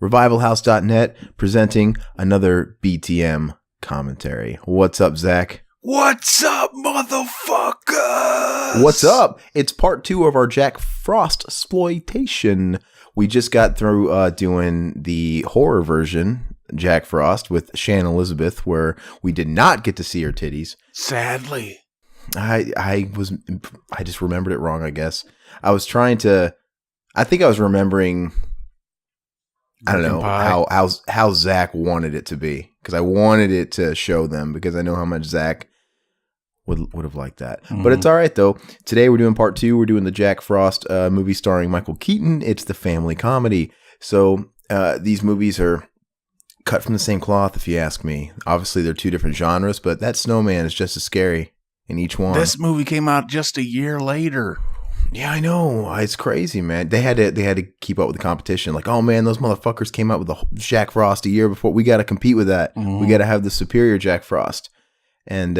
revivalhouse.net, presenting another BTM commentary. What's up, Zach? What's up, motherfuckers? What's up? It's part 2 of our Jack Frost exploitation. We just got through doing the horror version, Jack Frost, with Shannon Elizabeth, where we did not get to see her titties. Sadly. I just remembered it wrong, I guess. I think I was remembering, I don't know, how Zach wanted it to be. Because I wanted it to show them, because I know how much Zach would have liked that. But it's all right, though. Today we're doing part 2. We're doing the Jack Frost movie starring Michael Keaton. It's the family comedy. So these movies are cut from the same cloth, if you ask me. Obviously, they're two different genres, but that snowman is just as scary in each one. This movie came out just a year later. Yeah, I know. It's crazy, man. They had to keep up with the competition. Like, oh man, those motherfuckers came out with the Jack Frost a year before. We got to compete with that. We got to have the superior Jack Frost. And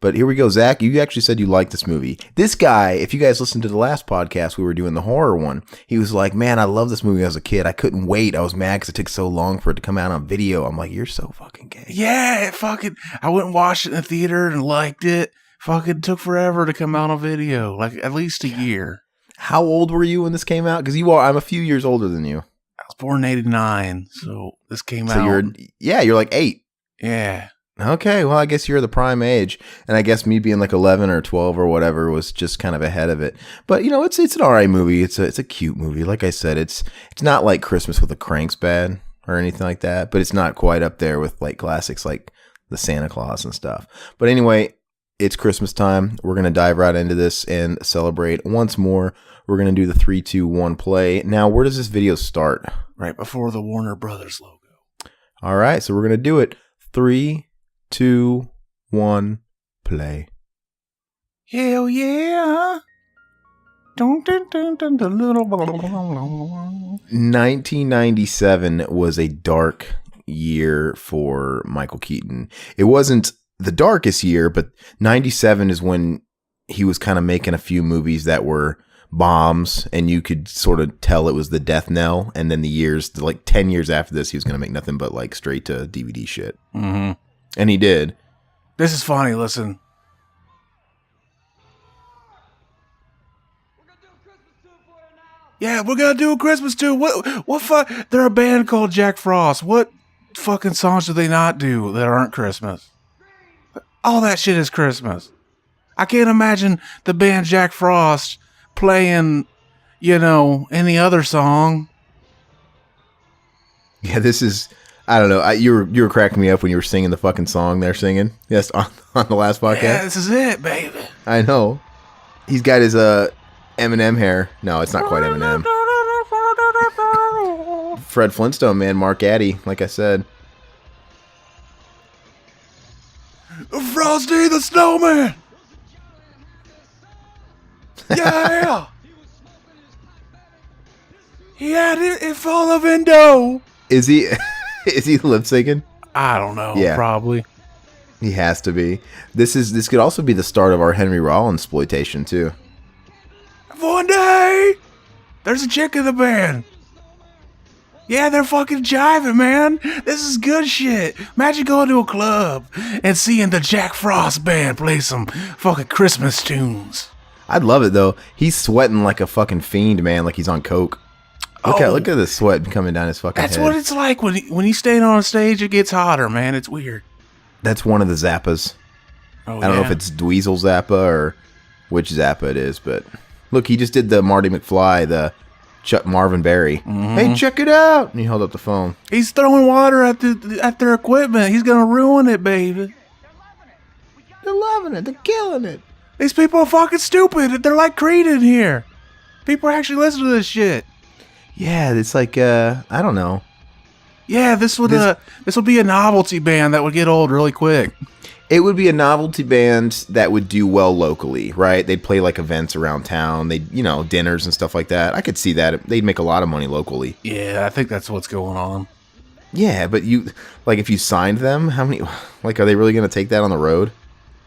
but here we go, Zach. You actually said you liked this movie. This guy, if you guys listened to the last podcast, we were doing the horror one. He was like, man, I love this movie as a kid. I couldn't wait. I was mad because it took so long for it to come out on video. I'm like, you're so fucking gay. Yeah, I went and watched it in the theater and liked it. Fucking took forever to come out on video. Like, at least a year. How old were you when this came out? Because I'm a few years older than you. I was born in 89, so this came out. So you're like 8. Yeah. Okay, well, I guess you're the prime age, and I guess me being like 11 or 12 or whatever was just kind of ahead of it. But it's an alright movie. It's a cute movie. Like I said, it's not like Christmas with the Cranks bad or anything like that, but it's not quite up there with like classics like the Santa Claus and stuff. But anyway, it's Christmas time. We're gonna dive right into this and celebrate once more. We're gonna do the 3, 2, 1 play. Now, where does this video start? Right before the Warner Brothers logo. All right, so we're gonna do it. 3, 2, 1, play. Hell yeah. 1997 was a dark year for Michael Keaton. It wasn't the darkest year, but 97 is when he was kind of making a few movies that were bombs, and you could sort of tell it was the death knell. And then the years, like 10 years after this, he was going to make nothing but like straight to DVD shit. Mm-hmm. And he did. This is funny. Listen. Yeah, we're gonna do a Christmas tune. What fuck? They're a band called Jack Frost. What fucking songs do they not do that aren't Christmas? All that shit is Christmas. I can't imagine the band Jack Frost playing, any other song. Yeah, this is. I don't know. You were cracking me up when you were singing the fucking song they're singing. Yes, on the last podcast. Yeah, this is it, baby. I know. He's got his Eminem hair. No, it's not quite Eminem. Fred Flintstone, man. Mark Addy, like I said. Frosty the Snowman. Yeah. He had it full of endo. Is he? Is he lip syncing? I don't know. Yeah. Probably. He has to be. This could also be the start of our Henry Rollins exploitation too. One day, there's a chick in the band. Yeah, they're fucking jiving, man. This is good shit. Imagine going to a club and seeing the Jack Frost band play some fucking Christmas tunes. I'd love it though. He's sweating like a fucking fiend, man. Like he's on coke. Look at the sweat coming down his fucking head. That's what it's like when he's staying on stage. It gets hotter, man. It's weird. That's one of the Zappas. Oh, I don't know if it's Dweezil Zappa or which Zappa it is, but look, he just did the Marty McFly, the Chuck Marvin Berry. Mm-hmm. Hey, check it out! And he held up the phone. He's throwing water at their equipment. He's gonna ruin it, baby. They're loving it. They're killing it. These people are fucking stupid. They're like Creed in here. People are actually listening to this shit. Yeah, it's like I don't know. Yeah, this would be a novelty band that would get old really quick. It would be a novelty band that would do well locally, right? They'd play like events around town. They'd, dinners and stuff like that. I could see that. They'd make a lot of money locally. Yeah, I think that's what's going on. Yeah, but if you signed them, how many, are they really going to take that on the road?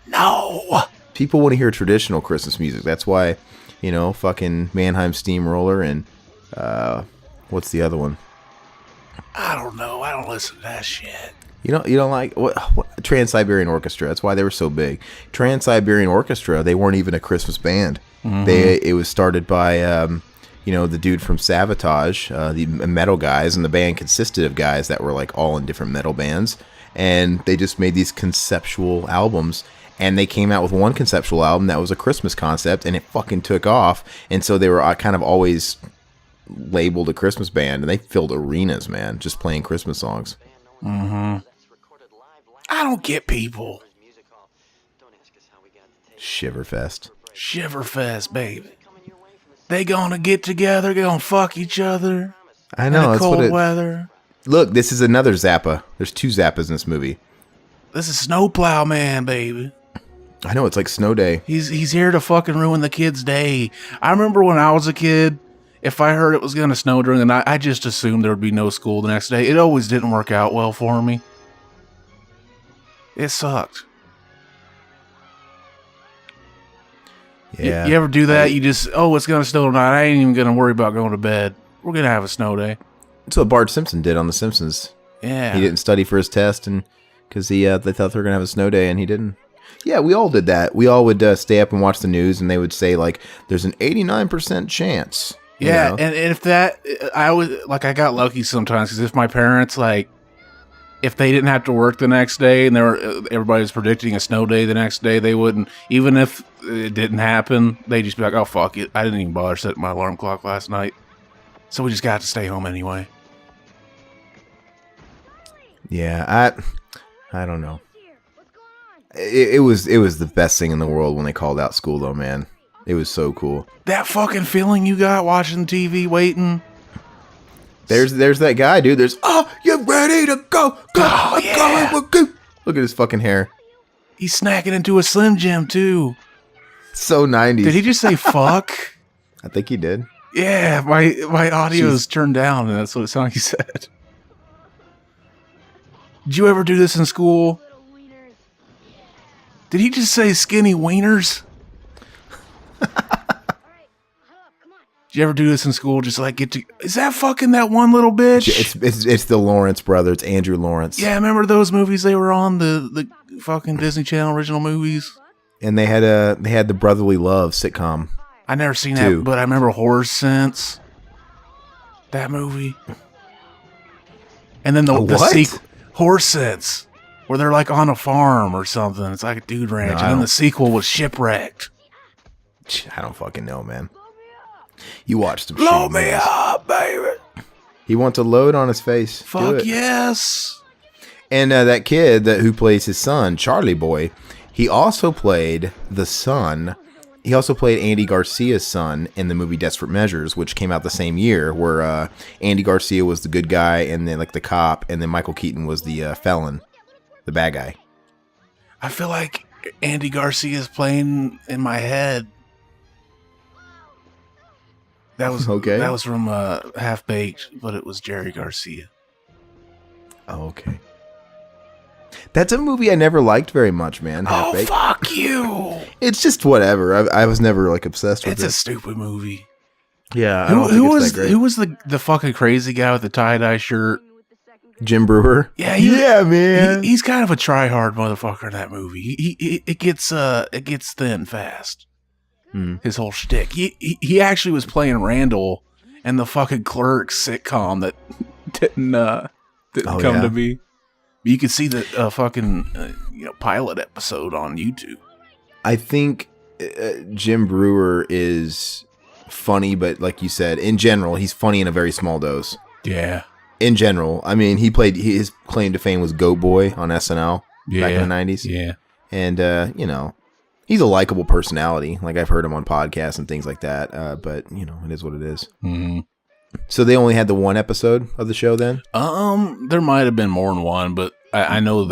No. People want to hear traditional Christmas music. That's why, fucking Mannheim Steamroller and, what's the other one? I don't know. I don't listen to that shit. You don't like what Trans-Siberian Orchestra? That's why they were so big. Trans-Siberian Orchestra, they weren't even a Christmas band. It was started by the dude from Savatage, the metal guys, and the band consisted of guys that were like all in different metal bands, and they just made these conceptual albums. And they came out with one conceptual album that was a Christmas concept, and it fucking took off. And so they were kind of always labeled a Christmas band, and they filled arenas, man, just playing Christmas songs. I don't get people. Shiverfest, baby. They gonna get together, gonna fuck each other. I know. In the cold weather. Look, this is another Zappa. There's 2 Zappas in this movie. This is Snowplow Man, baby. I know, it's like Snow Day. He's here to fucking ruin the kid's day. I remember when I was a kid, if I heard it was going to snow during the night, I just assumed there would be no school the next day. It always didn't work out well for me. It sucked. Yeah. You ever do that? You just, it's going to snow tonight. I ain't even going to worry about going to bed. We're going to have a snow day. That's what Bart Simpson did on The Simpsons. Yeah. He didn't study for his test and because they thought they were going to have a snow day, and he didn't. Yeah, we all did that. We all would stay up and watch the news, and they would say, like, there's an 89% chance. Yeah, and if that, I got lucky sometimes, because if my parents, like, if they didn't have to work the next day, and everybody was predicting a snow day the next day, they wouldn't, even if it didn't happen, they'd just be like, oh, fuck it. I didn't even bother setting my alarm clock last night. So we just got to stay home anyway. Yeah, I don't know. It was the best thing in the world when they called out school, though, man. It was so cool. That fucking feeling you got watching TV, waiting. There's that guy, dude. You ready to go? Oh, yeah. Look at his fucking hair. He's snacking into a Slim Jim, too. So 90s. Did he just say fuck? I think he did. Yeah, my audio's turned down, and that's what it sounded like he said. Did you ever do this in school? Did he just say skinny wieners? Did you ever do this in school? Just like is that fucking that one little bitch? It's the Lawrence brother. It's Andrew Lawrence. Yeah, remember those movies they were on, the fucking Disney Channel original movies? And they had the Brotherly Love sitcom. I never seen that, but I remember Horror Sense. That movie. And then the sequel, Horror Sense. Where they're like on a farm or something. It's like a dude ranch. And then the sequel was Shipwrecked. I don't fucking know, man. You watched him. Blow me up, baby. He wants a load on his face. Fuck yes. And that kid who plays his son, Charlie Boy, he also played the son. He also played Andy Garcia's son in the movie Desperate Measures, which came out the same year, where Andy Garcia was the good guy and then like the cop, and then Michael Keaton was the felon. The bad guy. I feel like Andy Garcia is playing in my head. That was okay. That was from Half Baked, but it was Jerry Garcia. Oh, okay. That's a movie I never liked very much, man. Half-Baked. Fuck you! It's just whatever. I was never like obsessed with it. It's a stupid movie. Yeah. Who was the fucking crazy guy with the tie-dye shirt? Jim Brewer. Yeah, man. He's kind of a try-hard motherfucker in that movie. It gets thin fast. His whole shtick. He actually was playing Randall in the fucking Clerks sitcom that didn't come to me. You could see the fucking pilot episode on YouTube. I think Jim Brewer is funny, but like you said, in general, he's funny in a very small dose. Yeah. In general, I mean, his claim to fame was Goat Boy on SNL back in the 90s. Yeah. And, he's a likable personality. Like, I've heard him on podcasts and things like that. But, it is what it is. Mm-hmm. So they only had the one episode of the show then? There might have been more than one, but I know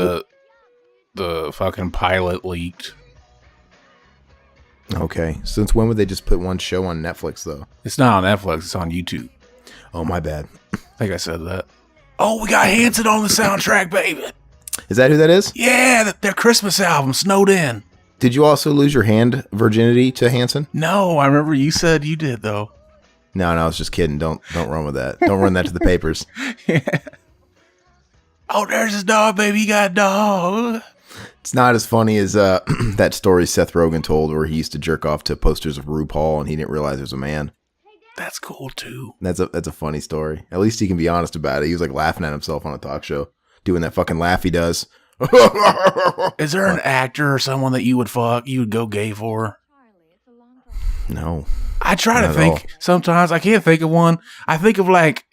the fucking pilot leaked. Okay. Since when would they just put one show on Netflix, though? It's not on Netflix. It's on YouTube. Oh, my bad. I think I said that. Oh, we got Hanson on the soundtrack, baby. Is that who that is? Yeah, their Christmas album, Snowed In. Did you also lose your hand virginity to Hanson? No, I remember you said you did, though. No, I was just kidding. Don't run with that. Don't run that to the papers. Yeah. Oh, there's his dog, baby. You got a dog. It's not as funny as that story Seth Rogen told where he used to jerk off to posters of RuPaul and he didn't realize it was a man. That's cool, too. That's a funny story. At least he can be honest about it. He was like laughing at himself on a talk show, doing that fucking laugh he does. Is there an actor or someone that you would go gay for? No. I try to think sometimes. I can't think of one. I think of like,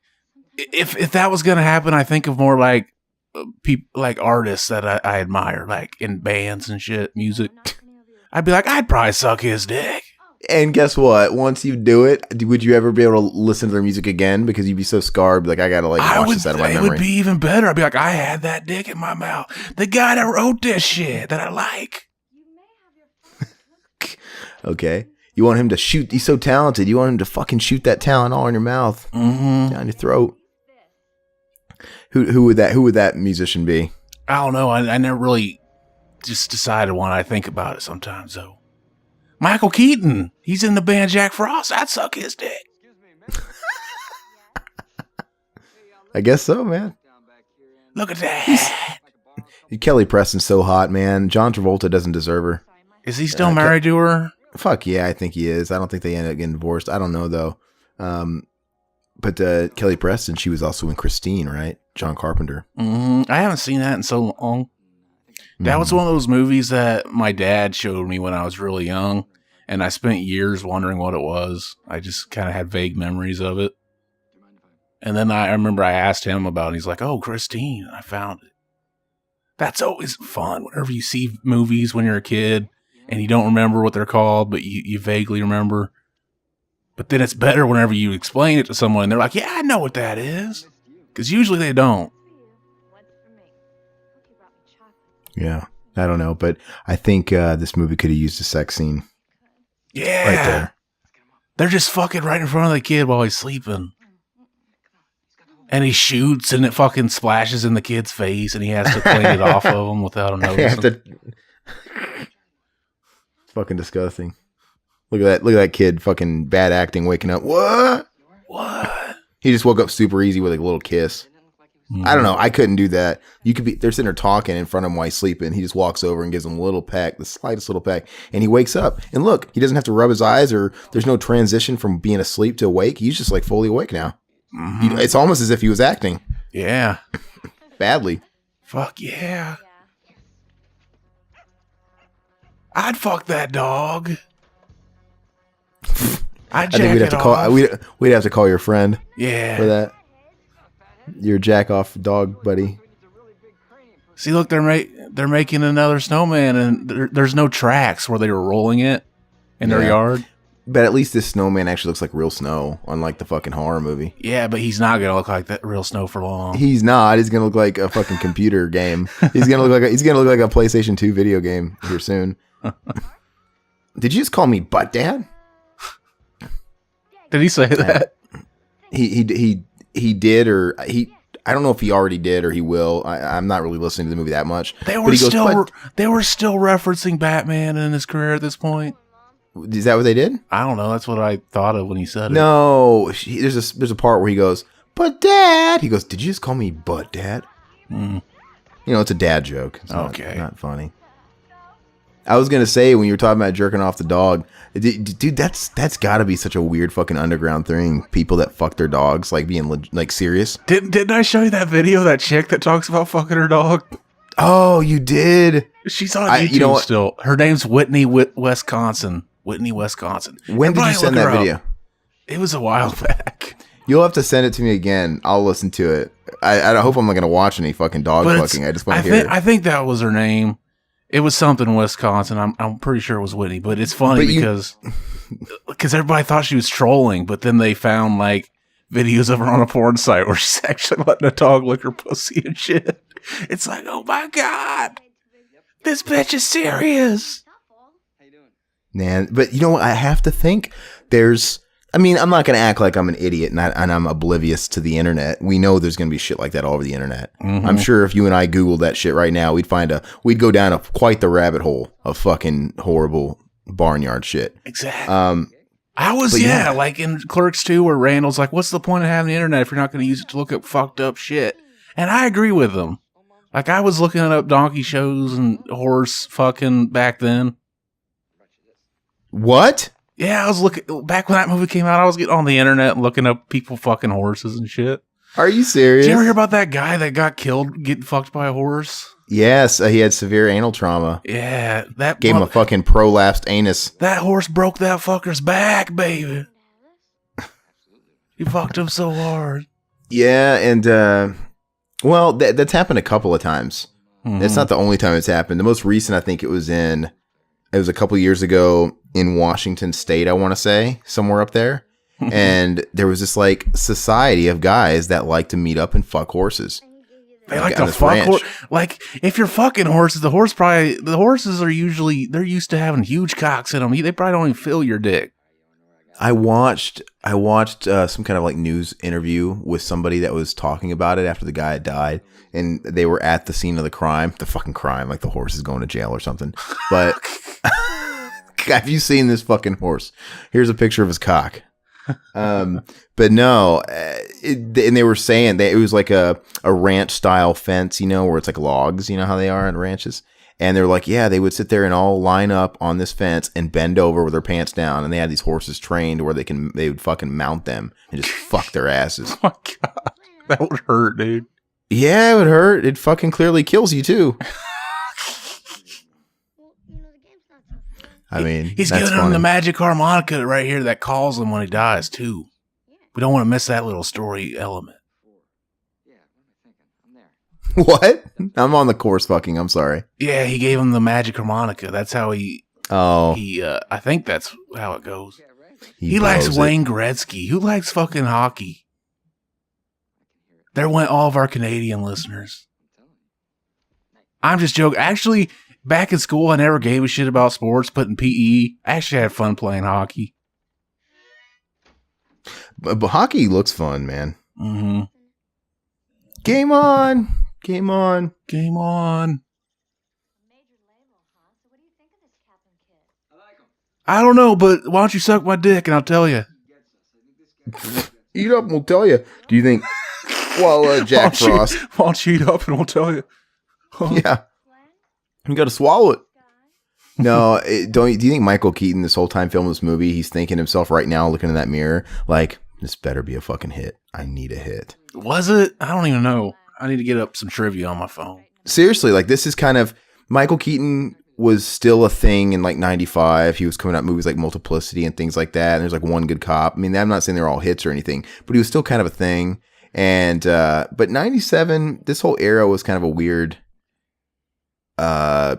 if that was going to happen, I think of more like people, like artists that I admire, like in bands and shit, music. I'd be like, I'd probably suck his dick. And guess what? Once you do it, would you ever be able to listen to their music again? Because you'd be so scarred. Like, I got to like watch this out of my memory. It would be even better. I'd be like, I had that dick in my mouth. The guy that wrote this shit that I like. Okay. You want him to shoot. He's so talented. You want him to fucking shoot that talent all in your mouth. Mm-hmm. Down your throat. Who would that musician be? I don't know. I never really just decided one. I think about it sometimes, though. Michael Keaton. He's in the band Jack Frost. I'd suck his dick. I guess so, man. Look at that. Kelly Preston's so hot, man. John Travolta doesn't deserve her. Is he still married to her? Fuck yeah, I think he is. I don't think they end up getting divorced. I don't know, though. But Kelly Preston, she was also in Christine, right? John Carpenter. Mm-hmm. I haven't seen that in so long. That was one of those movies that my dad showed me when I was really young, and I spent years wondering what it was. I just kind of had vague memories of it. And then I remember I asked him about it, and he's like, oh, Christine, I found it. That's always fun. Whenever you see movies when you're a kid, and you don't remember what they're called, but you vaguely remember. But then it's better whenever you explain it to someone, and they're like, yeah, I know what that is. Because usually they don't. Yeah, I don't know, but I think this movie could have used a sex scene. Yeah. Right there. They're just fucking right in front of the kid while he's sleeping. And he shoots, and it fucking splashes in the kid's face, and he has to clean it off of him without him noticing. It's fucking disgusting. Look at that kid, fucking bad acting, waking up. What? He just woke up super easy with like a little kiss. I don't know. I couldn't do that. They're sitting there talking in front of him while he's sleeping. He just walks over and gives him a little peck, the slightest little peck, and he wakes up. And look, he doesn't have to rub his eyes, or there's no transition from being asleep to awake. He's just like fully awake now. Mm-hmm. It's almost as if he was acting. Yeah. Badly. Fuck yeah. I'd fuck that dog. I think we'd have to call your friend. Yeah. For that. Your jack off dog buddy. See, look, they're making another snowman, and there's no tracks where they were rolling it in their yard. But at least this snowman actually looks like real snow, unlike the fucking horror movie. Yeah, but he's not gonna look like that real snow for long. He's not. He's gonna look like a fucking computer game. He's gonna look like a PlayStation 2 video game here soon. Did you just call me butt dad? Did he say that? He did, or he. I don't know if he already did or he will. I'm not really listening to the movie that much. They were still referencing Batman in his career at this point. Is that what they did? I don't know. That's what I thought of when he said it. No, there's a part where he goes, "But Dad." He goes, "Did you just call me Butt Dad?" Mm. You know, it's a dad joke. It's okay, not funny. I was gonna say when you were talking about jerking off the dog, dude, that's got to be such a weird fucking underground thing. People that fuck their dogs, like being like serious. Didn't I show you that video? That chick that talks about fucking her dog. Oh, you did. She's on YouTube still. Her name's Whitney Wisconsin. Whitney, Wisconsin. When did you send that video? It was a while back. You'll have to send it to me again. I'll listen to it. I hope I'm not going to watch any fucking dog fucking. I just want to hear it. I think that was her name. It was something in Wisconsin. I'm pretty sure it was Whitney. But it's funny because everybody thought she was trolling. But then they found like videos of her on a porn site where she's actually letting a dog lick her pussy and shit. It's like, oh my God. This bitch is serious. Man, but you know what? I have to think I'm not going to act like I'm an idiot and I'm oblivious to the internet. We know there's going to be shit like that all over the internet. Mm-hmm. I'm sure if you and I Googled that shit right now, we'd go down quite the rabbit hole of fucking horrible barnyard shit. Exactly. Like in Clerks 2 where Randall's like, what's the point of having the internet if you're not going to use it to look up fucked up shit? And I agree with him. Like, I was looking up donkey shows and horse fucking back then. What? Yeah, I was looking, back when that movie came out, I was getting on the internet and looking up people fucking horses and shit. Are you serious? Did you ever hear about that guy that got killed getting fucked by a horse? Yes, he had severe anal trauma. Yeah, that gave him a fucking prolapsed anus. That horse broke that fucker's back, baby. He fucked him so hard. Yeah, and well, that's happened a couple of times. Mm-hmm. It's not the only time it's happened. The most recent, I think it was a couple years ago in Washington State, I want to say, somewhere up there. And there was this like society of guys that like to meet up and fuck horses. They like to fuck horses. Like, if you're fucking horses, the horses are usually, they're used to having huge cocks in them. They probably don't even feel your dick. I watched some kind of like news interview with somebody that was talking about it after the guy had died, and they were at the scene of the fucking crime, like the horse is going to jail or something. But have you seen this fucking horse? Here's a picture of his cock. But no, and they were saying that it was like a ranch style fence, where it's like logs, how they are in ranches. And they're like, yeah, they would sit there and all line up on this fence and bend over with their pants down. And they had these horses trained where they would fucking mount them and just fuck their asses. Oh my God. That would hurt, dude. Yeah, it would hurt. It fucking clearly kills you too. I mean, he's giving him the magic harmonica right here that calls him when he dies too. We don't want to miss that little story element. What? I'm on the course fucking. I'm sorry. Yeah, he gave him the magic harmonica. That's how he. Oh. I think that's how it goes. He likes Wayne Gretzky. Who likes fucking hockey? There went all of our Canadian listeners. I'm just joking. Actually, back in school, I never gave a shit about sports, but in PE, I actually had fun playing hockey. But hockey looks fun, man. Mm-hmm. Game on. Game on. Game on. I don't know, but why don't you suck my dick and I'll tell you. Eat up and we'll tell you. Do you think... Well, Jack Frost. Why don't you eat up and we'll tell you. Yeah. You got to swallow it. No, do you think Michael Keaton, this whole time filming this movie, he's thinking himself right now, looking in that mirror, like, this better be a fucking hit. I need a hit. Was it? I don't even know. I need to get up some trivia on my phone. Seriously, like, this is kind of... Michael Keaton was still a thing in, like, 95. He was coming out movies like Multiplicity and things like that, and there's, like, One Good Cop. I mean, I'm not saying they're all hits or anything, but he was still kind of a thing. And, but 97, this whole era was kind of a weird...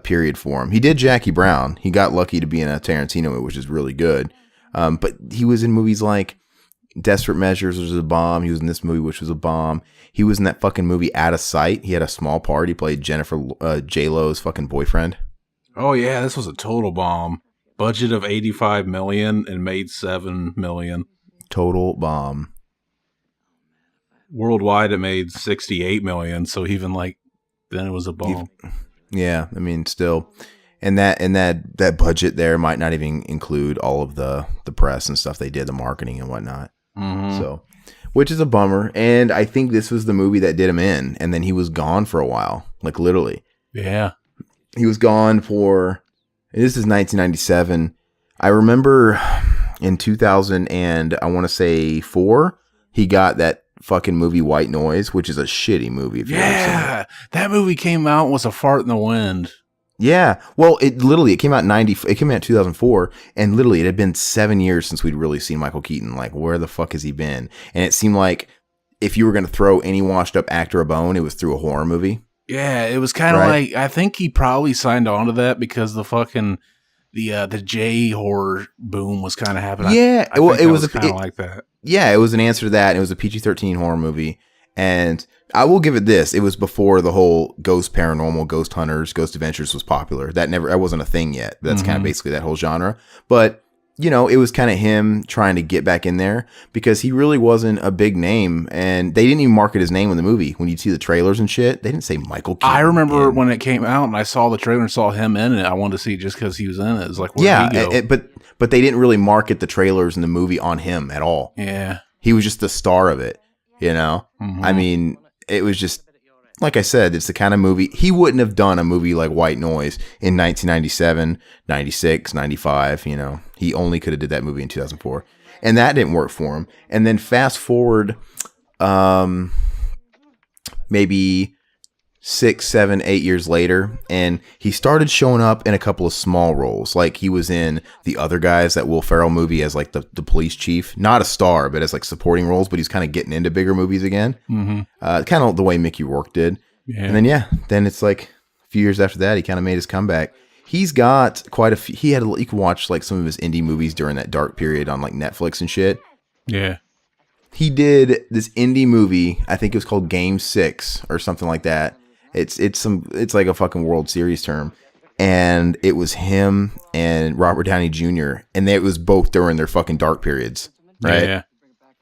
period for him. He did Jackie Brown. He got lucky to be in a Tarantino movie, which is really good. But he was in movies like Desperate Measures, which was a bomb. He was in this movie, which was a bomb. He was in that fucking movie Out of Sight. He had a small part. He played Jennifer J-Lo's fucking boyfriend. Oh yeah, this was a total bomb. Budget of $85 million and made $7 million. Total bomb. Worldwide, it made $68 million. So even like then, it was a bomb. Yeah, I mean, still, and that budget there might not even include all of the press and stuff they did, the marketing and whatnot. Mm-hmm. So, which is a bummer. And I think this was the movie that did him in, and then he was gone for a while, like literally. Yeah, he was gone for. This is 1997. I remember in 2000 and I want to say 4, he got that fucking movie White Noise, which is a shitty movie. If yeah, that movie came out and was a fart in the wind. Yeah, well, it came out It came out in 2004, and literally it had been 7 years since we'd really seen Michael Keaton. Like, where the fuck has he been? And it seemed like if you were going to throw any washed up actor a bone, it was through a horror movie. Yeah, it was kind of like, I think he probably signed on to that because the fucking the J horror boom was kind of happening. Yeah, it was kind of like that. Yeah, it was an answer to that. And it was a PG-13 horror movie. And I will give it this. It was before the whole Ghost Paranormal, Ghost Hunters, Ghost Adventures was popular. That wasn't a thing yet. That's kind of basically that whole genre. But, it was kind of him trying to get back in there because he really wasn't a big name. And they didn't even market his name in the movie. When you see the trailers and shit, they didn't say Michael Keaton. I remember when it came out and I saw the trailer and saw him in it. I wanted to see it just because he was in it. It was like, where'd he go? But they didn't really market the trailers in the movie on him at all. Yeah. He was just the star of it, Mm-hmm. I mean, it was just, like I said, it's the kind of movie he wouldn't have done a movie like White Noise in 1997, 96, 95. You know, he only could have did that movie in 2004, and that didn't work for him. And then fast forward, maybe 6, 7, 8 years later, and he started showing up in a couple of small roles. Like he was in The Other Guys, that Will Ferrell movie, as like the police chief, not a star, but as like supporting roles. But he's kind of getting into bigger movies again, kind of the way Mickey Rourke did. Yeah. And then it's like a few years after that, he kind of made his comeback. He's got quite a few. You can watch like some of his indie movies during that dark period on like Netflix and shit. Yeah. He did this indie movie. I think it was called Game 6 or something like that. It's like a fucking World Series term, and it was him and Robert Downey Jr. and it was both during their fucking dark periods, right? Yeah.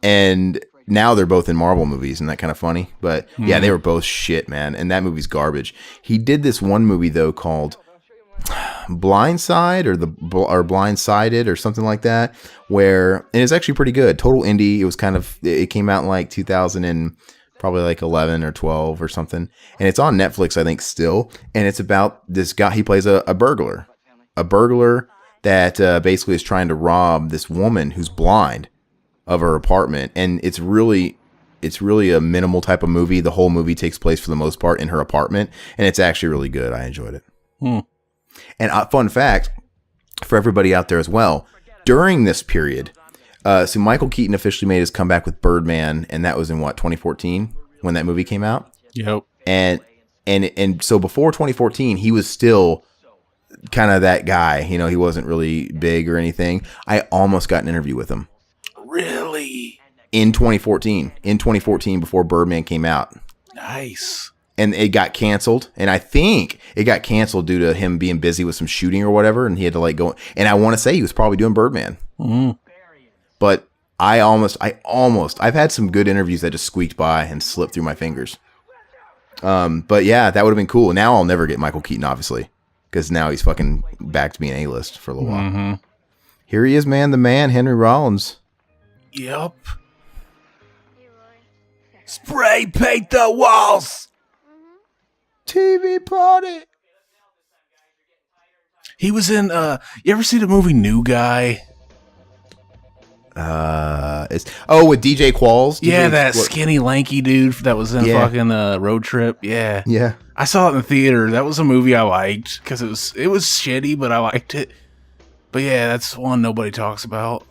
And now they're both in Marvel movies, and that kind of funny. But yeah, they were both shit, man. And that movie's garbage. He did this one movie though called Blindside or Blindsided or something like that, and it's actually pretty good. Total indie. It came out in like 2000 and probably like 11 or 12 or something, and it's on Netflix I think still, and it's about this guy. He plays a burglar that basically is trying to rob this woman who's blind of her apartment, and it's really a minimal type of movie. The whole movie takes place for the most part in her apartment, and it's actually really good. I enjoyed it. And fun fact for everybody out there as well, during this period, so Michael Keaton officially made his comeback with Birdman, and that was in 2014 when that movie came out. Yep. And so before 2014, he was still kind of that guy. You know, he wasn't really big or anything. I almost got an interview with him. Really? In 2014, before Birdman came out. Nice. And it got canceled, and I think it got canceled due to him being busy with some shooting or whatever, and he had to like go. And I want to say he was probably doing Birdman. But I've had some good interviews that just squeaked by and slipped through my fingers. But yeah, that would have been cool. Now I'll never get Michael Keaton, obviously, because now he's fucking back to being A-list for a little while. Here he is, man, the man, Henry Rollins. Yep. Spray paint the walls. TV party. He was in, you ever see the movie New Guy? With DJ Qualls. That skinny lanky dude that was in fucking Road Trip. Yeah. I saw it in the theater. That was a movie I liked because it was shitty, but I liked it. But yeah, that's one nobody talks about.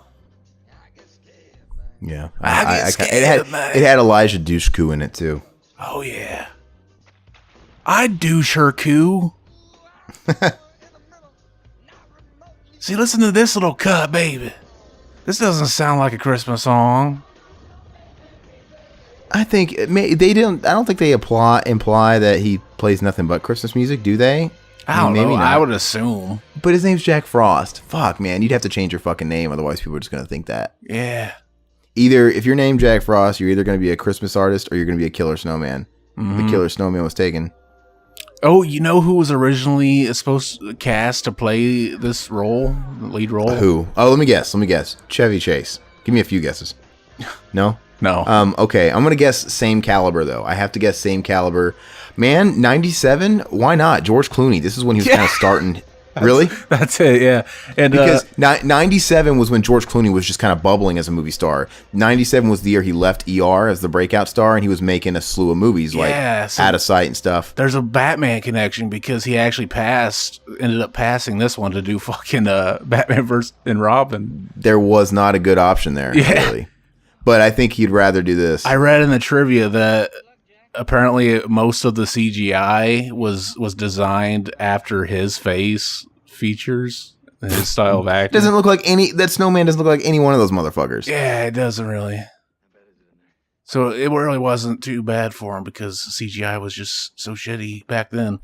Yeah, it had Elijah Dushku in it too. Oh yeah, I'd douche her coo. See, listen to this little cut, baby. This doesn't sound like a Christmas song. I think they didn't. I don't think they imply that he plays nothing but Christmas music, do they? I don't know. Maybe not. I would assume. But his name's Jack Frost. Fuck, man, you'd have to change your fucking name, otherwise people are just gonna think that. Yeah. Either if you're named Jack Frost, you're either gonna be a Christmas artist or you're gonna be a Killer Snowman. The Killer Snowman was taken. Oh, you know who was originally supposed to cast to play this role, the lead role? Who? Oh, let me guess. Chevy Chase. Give me a few guesses. No? No. Okay, I'm going to guess same caliber, though. I have to guess same caliber. Man, 97? Why not? George Clooney. This is when he was kind of starting. Really? That's it, yeah. And because 97 was when George Clooney was just kind of bubbling as a movie star. 97 was the year he left ER as the breakout star, and he was making a slew of movies like Out of Sight and stuff. There's a Batman connection because he actually ended up passing this one to do fucking Batman vs. and Robin. There was not a good option there, really. But I think he'd rather do this. I read in the trivia that apparently most of the CGI was designed after his face features and his style of acting. Doesn't look like that snowman doesn't look like any one of those motherfuckers. Yeah, it doesn't really. So it really wasn't too bad for him because CGI was just so shitty back then.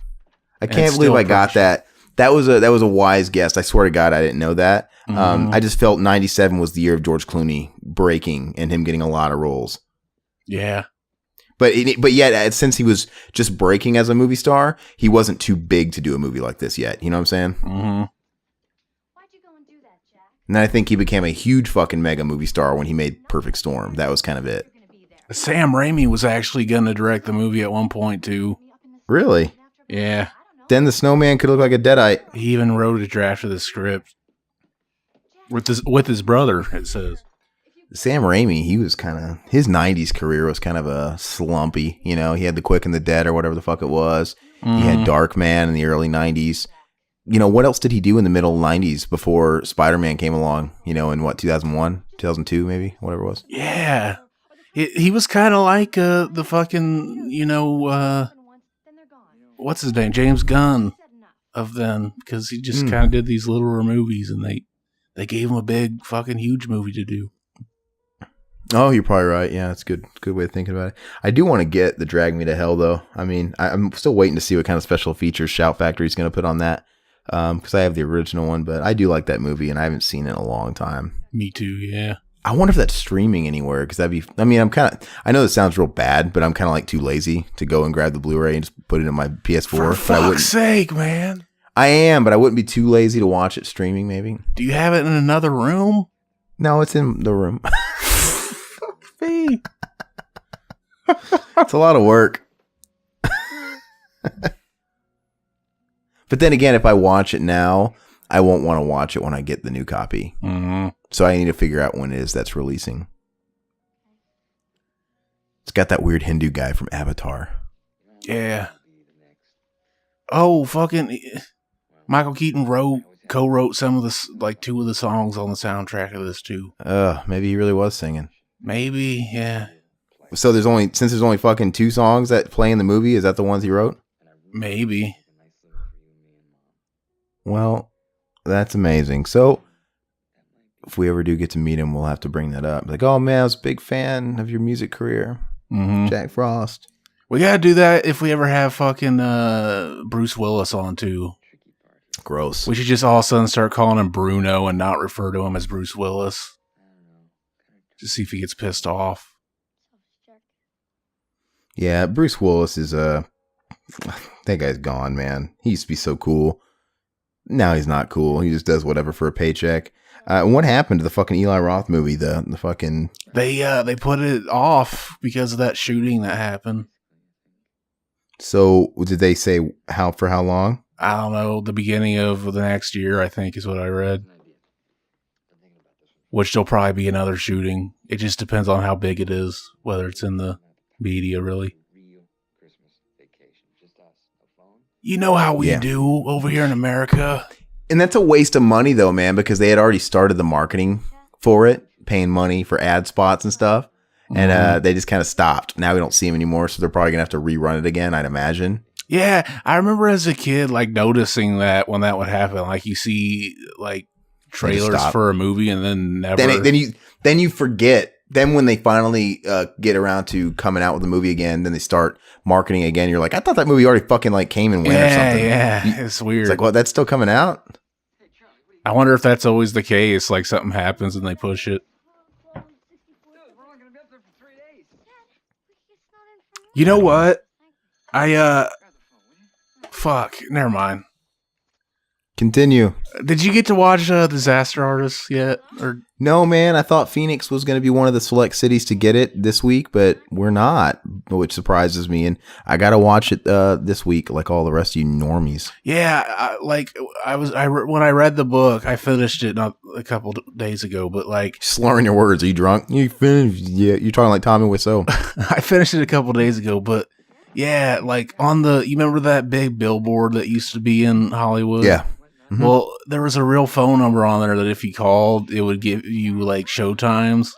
I can't believe I got that. That was a wise guess. I swear to God, I didn't know that. I just felt 97 was the year of George Clooney breaking and him getting a lot of roles. Yeah. But yet, since he was just breaking as a movie star, he wasn't too big to do a movie like this yet. You know what I'm saying? Mm-hmm. Why'd you go and do that, Jack? And then I think he became a huge fucking mega movie star when he made Perfect Storm. That was kind of it. Sam Raimi was actually going to direct the movie at one point too. Really? Yeah. Then the snowman could look like a deadite. He even wrote a draft of the script with his brother. It says Sam Raimi, he was kind of, his 90s career was kind of a slumpy. You know, he had The Quick and the Dead or whatever the fuck it was. He had Darkman in the early 90s. You know, what else did he do in the middle 90s before Spider-Man came along? You know, in what, 2001, 2002 maybe, whatever it was. Yeah. He was kind of like the fucking, you know, what's his name? James Gunn of then, because he just kind of did these littler movies and they gave him a big fucking huge movie to do. Oh, you're probably right. Yeah, that's good way of thinking about it. I do want to get the Drag Me to Hell, though. I mean, I'm still waiting to see what kind of special features Shout Factory is going to put on that, because I have the original one, but I do like that movie, and I haven't seen it in a long time. Me too, yeah. I wonder if that's streaming anywhere, because that'd be, I mean, I know this sounds real bad, but I'm kind of like too lazy to go and grab the Blu-ray and just put it in my PS4. For fuck's sake, man. I am, but I wouldn't be too lazy to watch it streaming, maybe. Do you have it in another room? No, it's in the room. It's a lot of work. But then again, if I watch it now, I won't want to watch it when I get the new copy. Mm-hmm. So I need to figure out when it is that's releasing. It's got that weird Hindu guy from Avatar. Yeah. Oh, fucking Michael Keaton co-wrote some of the, like 2 of the songs on the soundtrack of this too. Maybe he really was singing. Maybe, yeah. So there's only fucking 2 songs that play in the movie. Is that the ones he wrote? Maybe. Well, that's amazing. So if we ever do get to meet him, we'll have to bring that up. Like, oh man, I was a big fan of your music career, Jack Frost. We gotta do that if we ever have fucking Bruce Willis on too. Gross. We should just all of a sudden start calling him Bruno and not refer to him as Bruce Willis. Just see if he gets pissed off. Yeah, Bruce Willis is that guy's gone, man. He used to be so cool. Now he's not cool. He just does whatever for a paycheck. What happened to the fucking Eli Roth movie? The fucking they put it off because of that shooting that happened. So did they say for how long? I don't know. The beginning of the next year, I think, is what I read. Which there'll probably be another shooting. It just depends on how big it is, whether it's in the media, really. You know how we do over here in America. And that's a waste of money, though, man, because they had already started the marketing for it, paying money for ad spots and stuff. And they just kind of stopped. Now we don't see them anymore, so they're probably going to have to rerun it again, I'd imagine. Yeah, I remember as a kid, like, noticing that when that would happen. Like, you see, like, trailers for a movie and then never... Then you forget. Then when they finally get around to coming out with the movie again, then they start marketing again. You're like, I thought that movie already fucking like came and went or something. Yeah, it's weird. It's like, what? That's still coming out? I wonder if that's always the case. Like something happens and they push it. You know what? Fuck. Never mind. Continue. Did you get to watch Disaster Artist yet? Or no, man. I thought Phoenix was going to be one of the select cities to get it this week, but we're not, which surprises me. And I got to watch it this week, like all the rest of you normies. Yeah, when I read the book, I finished it not a couple days ago, but like slurring your words. Are you drunk? You finished? Yeah, you're talking like Tommy Wiseau. I finished it a couple days ago, but yeah, like you remember that big billboard that used to be in Hollywood? Yeah. Mm-hmm. Well, there was a real phone number on there that if you called, it would give you like showtimes.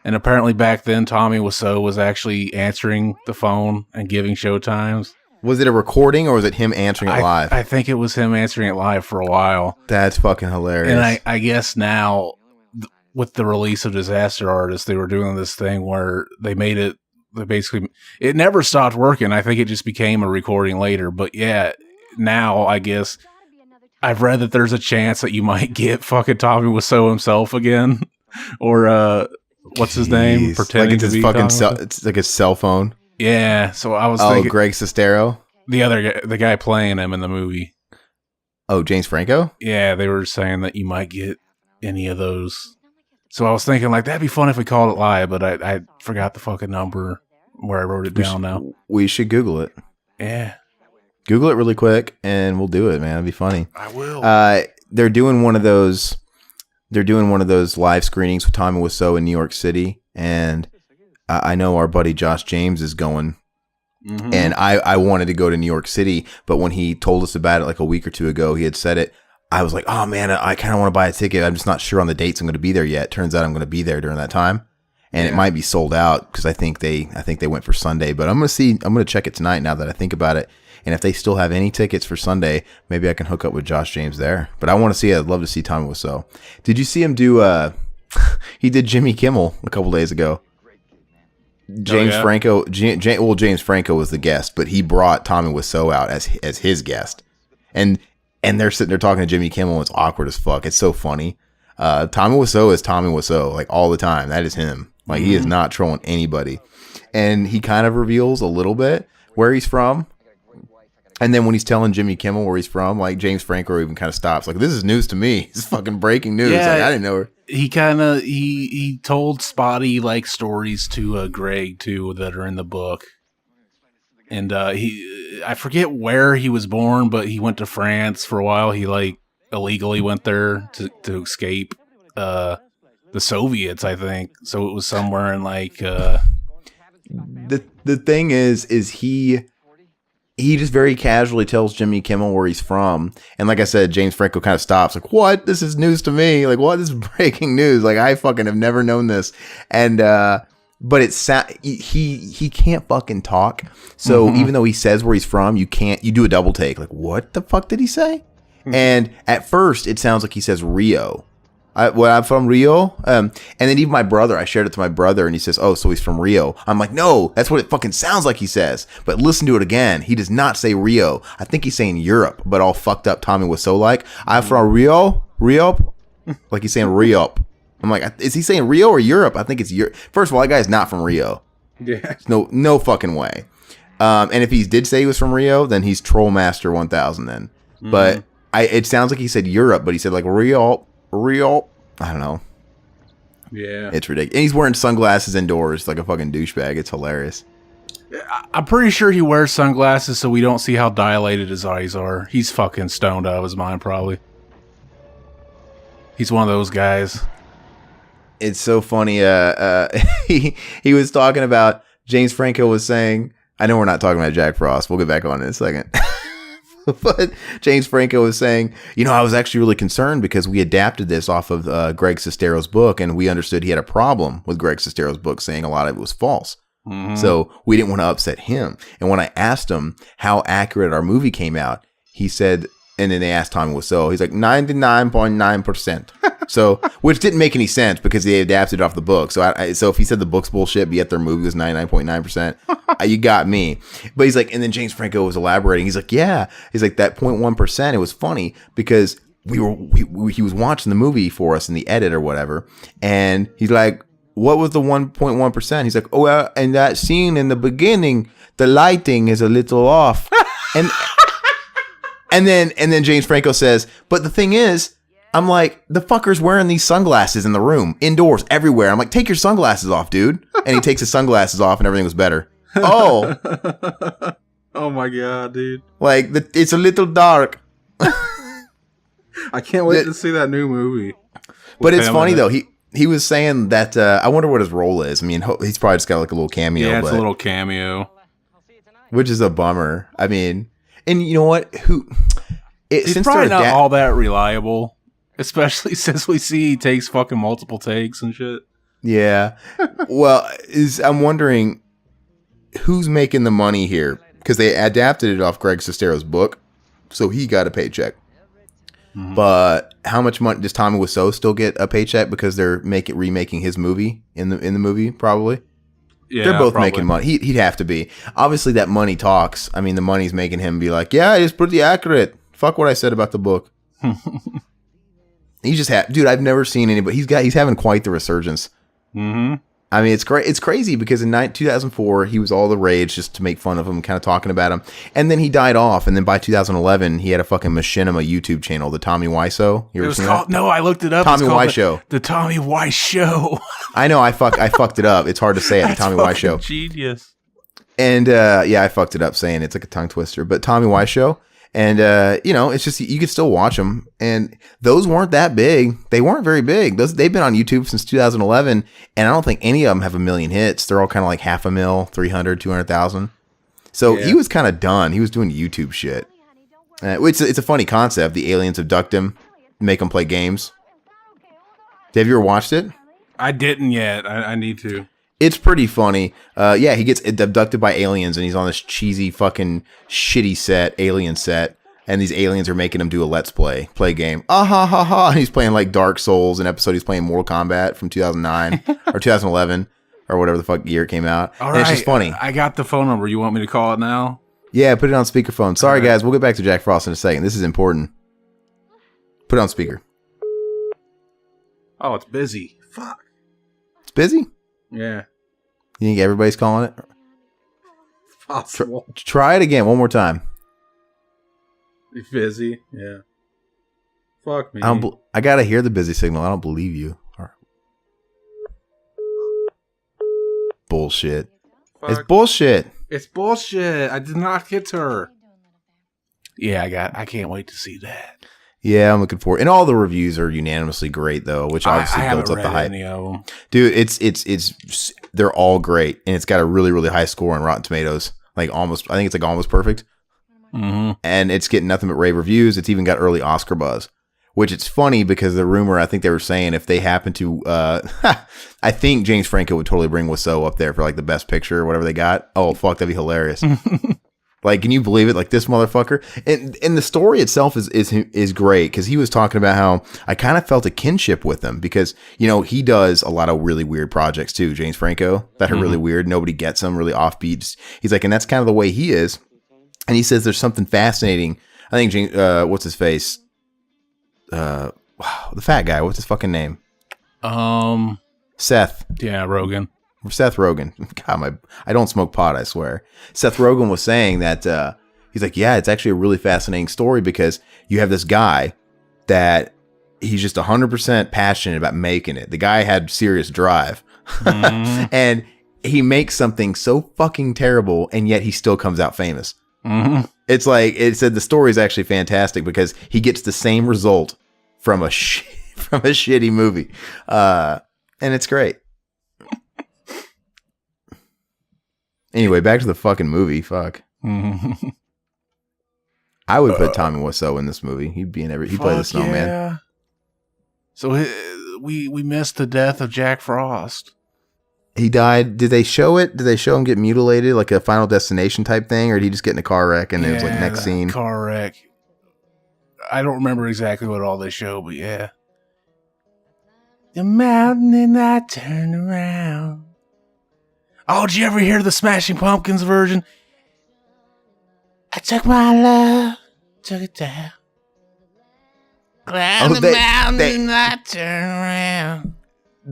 And apparently back then, Tommy Wiseau was actually answering the phone and giving showtimes. Was it a recording or was it him answering it live? I think it was him answering it live for a while. That's fucking hilarious. And I guess now, with the release of Disaster Artist, they were doing this thing where they made it, it never stopped working. I think it just became a recording later. But yeah, now I guess... I've read that there's a chance that you might get fucking Tommy Wiseau himself again, or what's his name? Pretending like it's to be fucking it's like his cell phone. Yeah, so I was thinking Greg Sestero, the guy playing him in the movie. Oh, James Franco. Yeah, they were saying that you might get any of those So I was thinking like that'd be fun if we called it live, but I forgot the fucking number where I wrote it down now. We should Google it. Yeah. Google it really quick and we'll do it, man. It'd be funny. I will. They're doing one of those live screenings with Tommy Wiseau in New York City, and I know our buddy Josh James is going. Mm-hmm. And I wanted to go to New York City, but when he told us about it like a week or two ago, he had said it. I was like, oh man, I kind of want to buy a ticket. I'm just not sure on the dates I'm going to be there yet. Turns out I'm going to be there during that time, and it might be sold out because I think they went for Sunday. But I'm going to check it tonight now that I think about it. And if they still have any tickets for Sunday, maybe I can hook up with Josh James there. But I want to see it. I'd love to see Tommy Wiseau. Did you see him do? He did Jimmy Kimmel a couple days ago. James Franco. James Franco was the guest, but he brought Tommy Wiseau out as his guest, and they're sitting there talking to Jimmy Kimmel. It's awkward as fuck. It's so funny. Tommy Wiseau is Tommy Wiseau, like all the time. That is him. Like he is not trolling anybody, and he kind of reveals a little bit where he's from. And then when he's telling Jimmy Kimmel where he's from, like James Franco even kind of stops. Like, this is news to me. It's fucking breaking news. Yeah, like, I didn't know her. He told spotty like stories to Greg too that are in the book. And I forget where he was born, but he went to France for a while. He like illegally went there to escape the Soviets, I think. So it was somewhere in like the thing is he just very casually tells Jimmy Kimmel where he's from. And like I said, James Franco kind of stops like, what? This is news to me. Like, what? This is breaking news. Like, I fucking have never known this. And, but he can't fucking talk. So even though he says where he's from, you do a double take. Like, what the fuck did he say? And at first it sounds like he says Rio. I'm from Rio. And then even my brother, I shared it to my brother and he says, oh, so he's from Rio. I'm like, no, that's what it fucking sounds like he says. But listen to it again. He does not say Rio. I think he's saying Europe, but all fucked up Tommy Wiseau like. I'm from Rio. Like he's saying Rio. I'm like, is he saying Rio or Europe? I think it's Europe. First of all, that guy's not from Rio. Yeah. No fucking way. And if he did say he was from Rio, then he's Trollmaster 1000 then. But it sounds like he said Europe, but he said like Rio. I don't know. Yeah. It's ridiculous. And he's wearing sunglasses indoors like a fucking douchebag. It's hilarious. I'm pretty sure he wears sunglasses so we don't see how dilated his eyes are. He's fucking stoned out of his mind, probably. He's one of those guys. It's so funny. He was talking about, James Franco was saying, I know we're not talking about Jack Frost. We'll get back on in a second. But James Franco was saying, I was actually really concerned because we adapted this off of Greg Sestero's book, and we understood he had a problem with Greg Sestero's book saying a lot of it was false. So we didn't want to upset him. And when I asked him how accurate our movie came out, he said, and then they asked Tommy Wiseau, he's like 99.9%. So, which didn't make any sense because they adapted it off the book. So, so if he said the book's bullshit, but yet their movie was 99.9%, you got me. But he's like, and then James Franco was elaborating. He's like, yeah, he's like that 0.1%. It was funny because he was watching the movie for us in the edit or whatever, and he's like, what was the 1.1%? He's like, oh, and that scene in the beginning, the lighting is a little off, and then James Franco says, but the thing is, I'm like, the fucker's wearing these sunglasses in the room, indoors, everywhere. I'm like, take your sunglasses off, dude. And he takes his sunglasses off and everything was better. Oh. Oh my God, dude. Like, it's a little dark. I can't wait to see that new movie. But it's funny, though. He was saying that, I wonder what his role is. I mean, he's probably just got like a little cameo. Yeah, it's a little cameo. Which is a bummer. I mean, and you know what? He's probably not all that reliable. Especially since we see he takes fucking multiple takes and shit. Yeah. Well, I'm wondering who's making the money here. Because they adapted it off Greg Sestero's book. So he got a paycheck. But how much money does Tommy Wiseau still get a paycheck because they're remaking his movie in the movie? Probably. Yeah, they're both making money. He'd have to be. Obviously, that money talks. I mean, the money's making him be like, yeah, it's pretty accurate. Fuck what I said about the book. He just dude, I've never seen anybody. He's having quite the resurgence. I mean, it's great. It's crazy because in 2004 he was all the rage just to make fun of him, kind of talking about him, and then he died off. And then by 2011 he had a fucking machinima YouTube channel, the Tommy Wiseau. You ever seen that? No, I looked it up. Tommy Wiseau Show. The Tommy Wiseau Show. I know. I fucked it up. It's hard to say it. The Tommy Wiseau Show. Genius. And yeah, I fucked it up saying it's like a tongue twister, but Tommy Wiseau Show. And, it's just, you could still watch them. And those weren't that big. They weren't very big. They've been on YouTube since 2011. And I don't think any of them have a million hits. They're all kind of like 500,000, 300, 200,000. So he was kind of done. He was doing YouTube shit. It's a funny concept. The aliens abduct him, make him play games. Have you ever watched it? I didn't yet. I need to. It's pretty funny. He gets abducted by aliens, and he's on this cheesy fucking shitty alien set, and these aliens are making him do a let's play game. And he's playing like Dark Souls. An episode he's playing Mortal Kombat from 2009 or 2011 or whatever the fuck year it came out. All and right, it's just funny. I got the phone number. You want me to call it now? Yeah, put it on speakerphone. Sorry, guys. We'll get back to Jack Frost in a second. This is important. Put it on speaker. Oh, it's busy. Fuck. It's busy? Yeah. You think everybody's calling it? It's possible. Try it again one more time. It's busy. Yeah. Fuck me. I gotta hear the busy signal. I don't believe you. Bullshit. Fuck. It's bullshit. It's bullshit. I did not hit her. Yeah, I can't wait to see that. Yeah, I'm looking forward. And all the reviews are unanimously great, though, which obviously builds up the hype. Any of them. Dude, it's they're all great, and it's got a really, really high score on Rotten Tomatoes. Like almost, I think it's like almost perfect. Mm-hmm. And it's getting nothing but rave reviews. It's even got early Oscar buzz, which it's funny because the rumor, I think they were saying if they happen to, I think James Franco would totally bring Wiseau up there for like the best picture or whatever they got. Oh fuck, that'd be hilarious. Like, can you believe it? Like this motherfucker. And the story itself is great because he was talking about how I kind of felt a kinship with him because, he does a lot of really weird projects too. James Franco that are really weird. Nobody gets them, really offbeat. He's like, and that's kind of the way he is. And he says there's something fascinating. I think James, what's his face? The fat guy. What's his fucking name? Seth. Yeah, Rogen. Seth Rogen. God, I don't smoke pot, I swear. Seth Rogen was saying that he's like, yeah, it's actually a really fascinating story because you have this guy that he's just 100% passionate about making it. The guy had serious drive. Mm-hmm. And he makes something so fucking terrible, and yet he still comes out famous. Mm-hmm. It's like, it said the story is actually fantastic because he gets the same result from a shitty movie. And it's great. Anyway, back to the fucking movie. Fuck. Mm-hmm. I would put Tommy Wiseau in this movie. He'd be in He played the snowman. Yeah. So we missed the death of Jack Frost. He died. Did they show it? Did they show him get mutilated, like a Final Destination type thing, or did he just get in a car wreck and it was like next scene? Car wreck. I don't remember exactly what all they show, but yeah. The mountain and I turned around. Oh, did you ever hear the Smashing Pumpkins version? I took my love, took it down. Climbed the mountain and I turned around.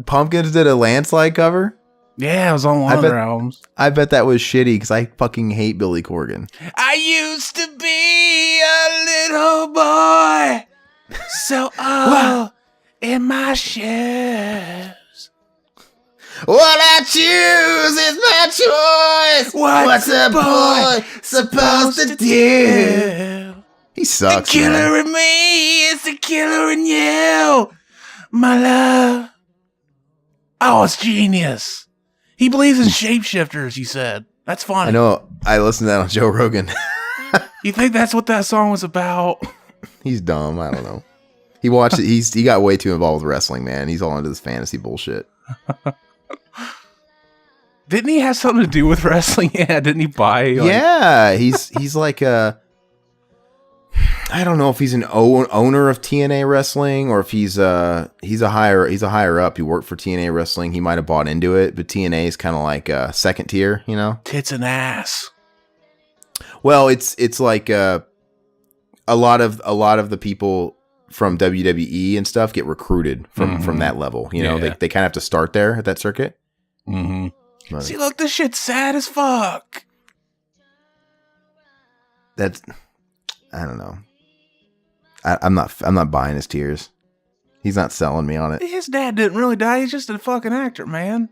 Pumpkins did a Landslide cover? Yeah, it was on one of their albums. I bet that was shitty because I fucking hate Billy Corgan. I used to be a little boy, so old in my shoes. What I choose is my choice. What's a boy supposed to do? He sucks. The killer in me is the killer in you, my love. Oh, it's genius. He believes in shapeshifters, he said. That's funny. I know. I listened to that on Joe Rogan. You think that's what that song was about? He's dumb. I don't know. He watched it. He got way too involved with wrestling, man. He's all into this fantasy bullshit. Didn't he have something to do with wrestling? Yeah, didn't he buy? Yeah, he's like a. I don't know if he's an owner of TNA Wrestling or if he's a higher up. He worked for TNA Wrestling. He might have bought into it, but TNA is kind of like second tier, Tits and ass. Well, it's like a lot of the people from WWE and stuff get recruited from that level. They kind of have to start there at that circuit. Mm-hmm. See, look, this shit's sad as fuck. That's, I don't know. I'm not buying his tears. He's not selling me on it. His dad didn't really die. He's just a fucking actor, man.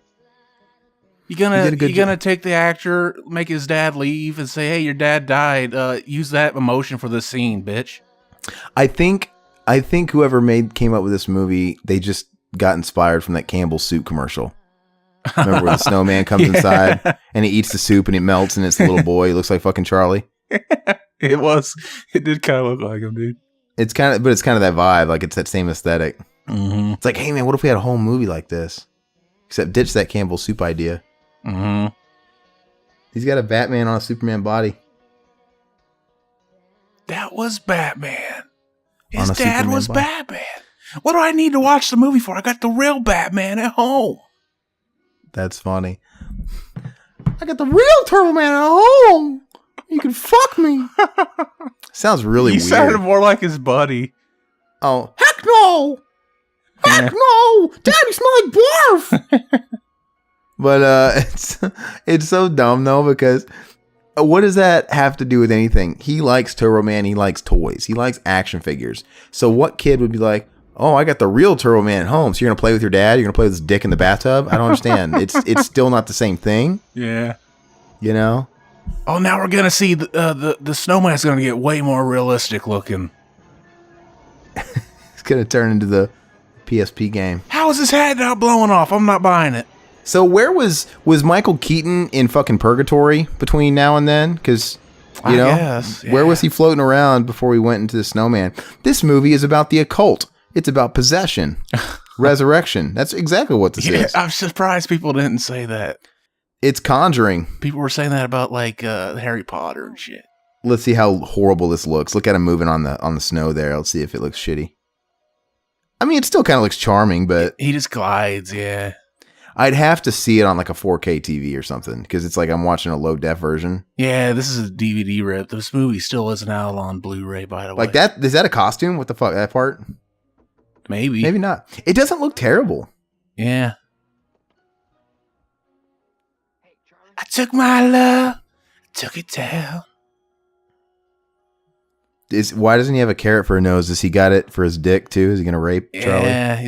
You gonna take the actor, make his dad leave, and say, "Hey, your dad died. Use that emotion for this scene, bitch." I think whoever came up with this movie, they just got inspired from that Campbell's soup commercial. Remember where the snowman comes inside and he eats the soup and it melts and it's the little boy. He looks like fucking Charlie. It did kind of look like him, dude. It's kind of that vibe. Like it's that same aesthetic. Mm-hmm. It's like, hey man, what if we had a whole movie like this? Except ditch that Campbell's soup idea. Mm-hmm. He's got a Batman on a Superman body. That was Batman. His dad Superman was body. Batman. What do I need to watch the movie for? I got the real Batman at home. That's funny. I got the real Turbo Man at home. You can fuck me. Sounds really weird. He sounded more like his buddy. Oh, heck no. Heck no. Daddy smell like barf. But it's so dumb though, because what does that have to do with anything? He likes Turbo Man. He likes toys. He likes action figures. So what kid would be like, oh, I got the real Turbo Man at home. So you're going to play with your dad? You're going to play with his dick in the bathtub? I don't understand. It's still not the same thing. Yeah. You know? Oh, now we're going to see the snowman's going to get way more realistic looking. It's going to turn into the PSP game. How is his head not blowing off? I'm not buying it. So where was Michael Keaton in fucking purgatory between now and then? Because, you know, guess, yeah. Where was he floating around before we went into the snowman? This movie is about the occult. It's about possession, resurrection. That's exactly what this is. I'm surprised people didn't say that. It's Conjuring. People were saying that about like Harry Potter and shit. Let's see how horrible this looks. Look at him moving on the snow there. Let's see if it looks shitty. I mean, it still kind of looks charming, but he just glides. Yeah. I'd have to see it on like a 4K TV or something because it's like I'm watching a low def version. Yeah, this is a DVD rip. This movie still isn't out on Blu-ray, by the way. Like that? Is that a costume? What the fuck? That part? Maybe. Maybe not. It doesn't look terrible. Yeah. I took my love, took it down. Why doesn't he have a carrot for a nose? Does he got it for his dick too? Is he gonna rape Charlie? Yeah, he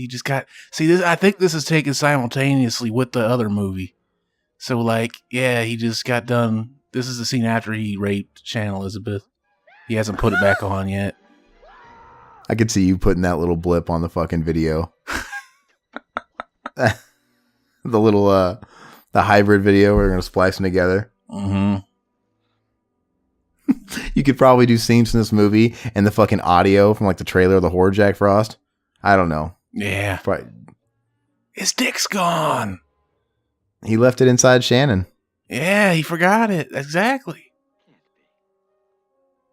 just got. See, this. I think this is taken simultaneously with the other movie. So like, yeah, he just got done. This is the scene after he raped Shannon Elizabeth. He hasn't put it back on yet. I could see you putting that little blip on the fucking video. The little the hybrid video where we're gonna splice them together. Mm-hmm. You could probably do scenes in this movie and the fucking audio from like the trailer of the horror Jack Frost. I don't know. Yeah. Probably. His dick's gone. He left it inside Shannon. Yeah, he forgot it. Exactly.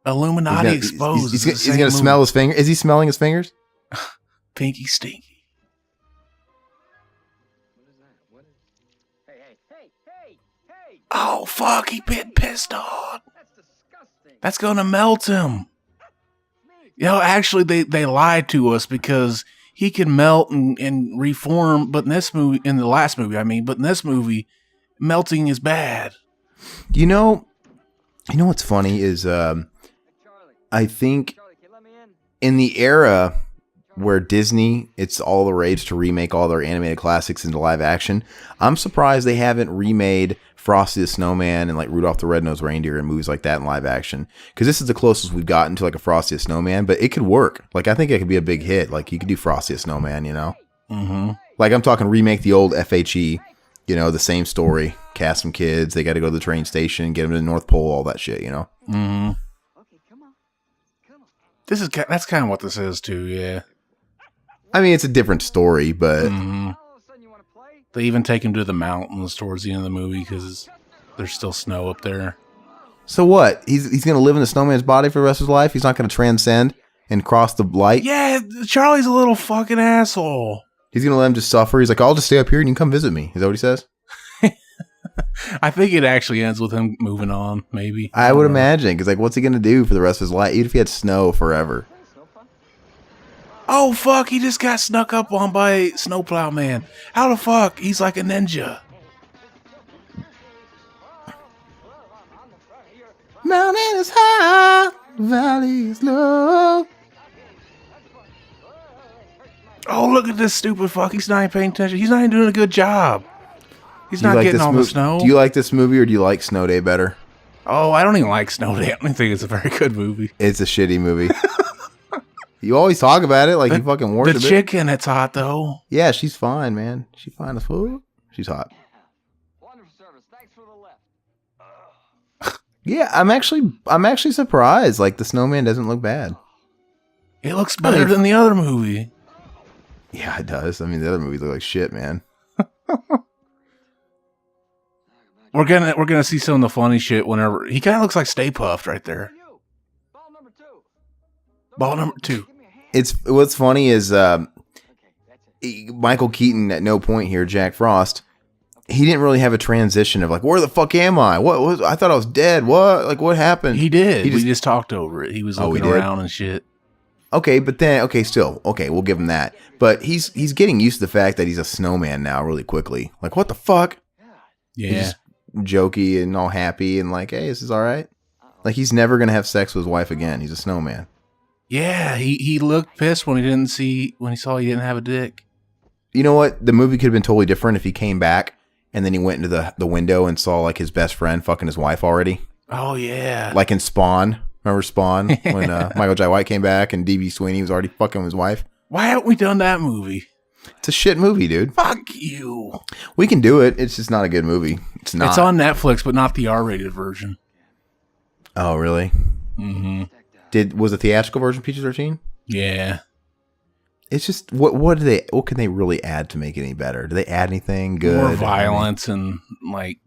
Illuminati exposed. He's going to smell his finger. Is he smelling his fingers? Pinky stinky. Hey. Oh, fuck. He bit pissed on. That's going to melt him. You know, actually, they lied to us because he can melt and reform, but in the last movie, but in this movie, melting is bad. You know what's funny is, I think in the era where Disney, it's all the rage to remake all their animated classics into live action, I'm surprised they haven't remade Frosty the Snowman and like Rudolph the Red-Nosed Reindeer and movies like that in live action. Because this is the closest we've gotten to like a Frosty the Snowman, but it could work. Like I think it could be a big hit. Like you could do Frosty the Snowman, you know? Mm-hmm. Like I'm talking remake the old FHE, you know, the same story. Cast some kids, they got to go to the train station, get them to the North Pole, all that shit, you know? Mm-hmm. Okay, come on. That's kind of what this is too, yeah. I mean, it's a different story, but... Mm-hmm. They even take him to the mountains towards the end of the movie because there's still snow up there. So what? He's going to live in the snowman's body for the rest of his life? He's not going to transcend and cross the light? Yeah, Charlie's a little fucking asshole. He's going to let him just suffer? He's like, I'll just stay up here and you can come visit me. Is that what he says? I think it actually ends with him moving on, maybe. I would imagine, because like, what's he going to do for the rest of his life? Even if he had snow forever. Oh, fuck, he just got snuck up on by Snowplow Man. How the fuck? He's like a ninja. Mountain is high, valley is low. Oh, look at this stupid fuck. He's not even paying attention. He's not even doing a good job. He's not getting all the snow. Do you like this movie or do you like Snow Day better? Oh, I don't even like Snow Day. I don't think it's a very good movie. It's a shitty movie. You always talk about it like you fucking worship it. The chick in it's hot, though. Yeah, she's fine, man. She's fine as fuck. She's hot. Wonderful service. Thanks for the lift. Yeah, I'm actually surprised. Like, the snowman doesn't look bad. It looks better than the other movie. Yeah, it does. I mean, the other movies look like shit, man. We're gonna see some of the funny shit whenever he kind of looks like Stay Puffed right there. Ball number 2. Ball number 2. It's what's funny is Michael Keaton at no point here, Jack Frost. He didn't really have a transition of like, where the fuck am I? What I thought I was dead. What? Like, what happened? He did. We just talked over it. He was looking around and shit. Okay, but then we'll give him that. But he's getting used to the fact that he's a snowman now really quickly. Like, what the fuck? Yeah. He's just jokey and all happy and like, hey, this is all right. Like, he's never gonna have sex with his wife again. He's a snowman. Yeah, he looked pissed when he saw he didn't have a dick. You know what? The movie could have been totally different if he came back and then he went into the window and saw like his best friend fucking his wife already. Oh yeah. Like in Spawn. Remember Spawn when Michael J. White came back and D.B. Sweeney was already fucking his wife? Why haven't we done that movie? It's a shit movie, dude. Fuck you. We can do it. It's just not a good movie. It's not. It's on Netflix, but not the R-rated version. Oh, really? Mm-hmm. Was the theatrical version PG-13? Yeah. It's just what can they really add to make it any better? Do they add anything good? More violence and like.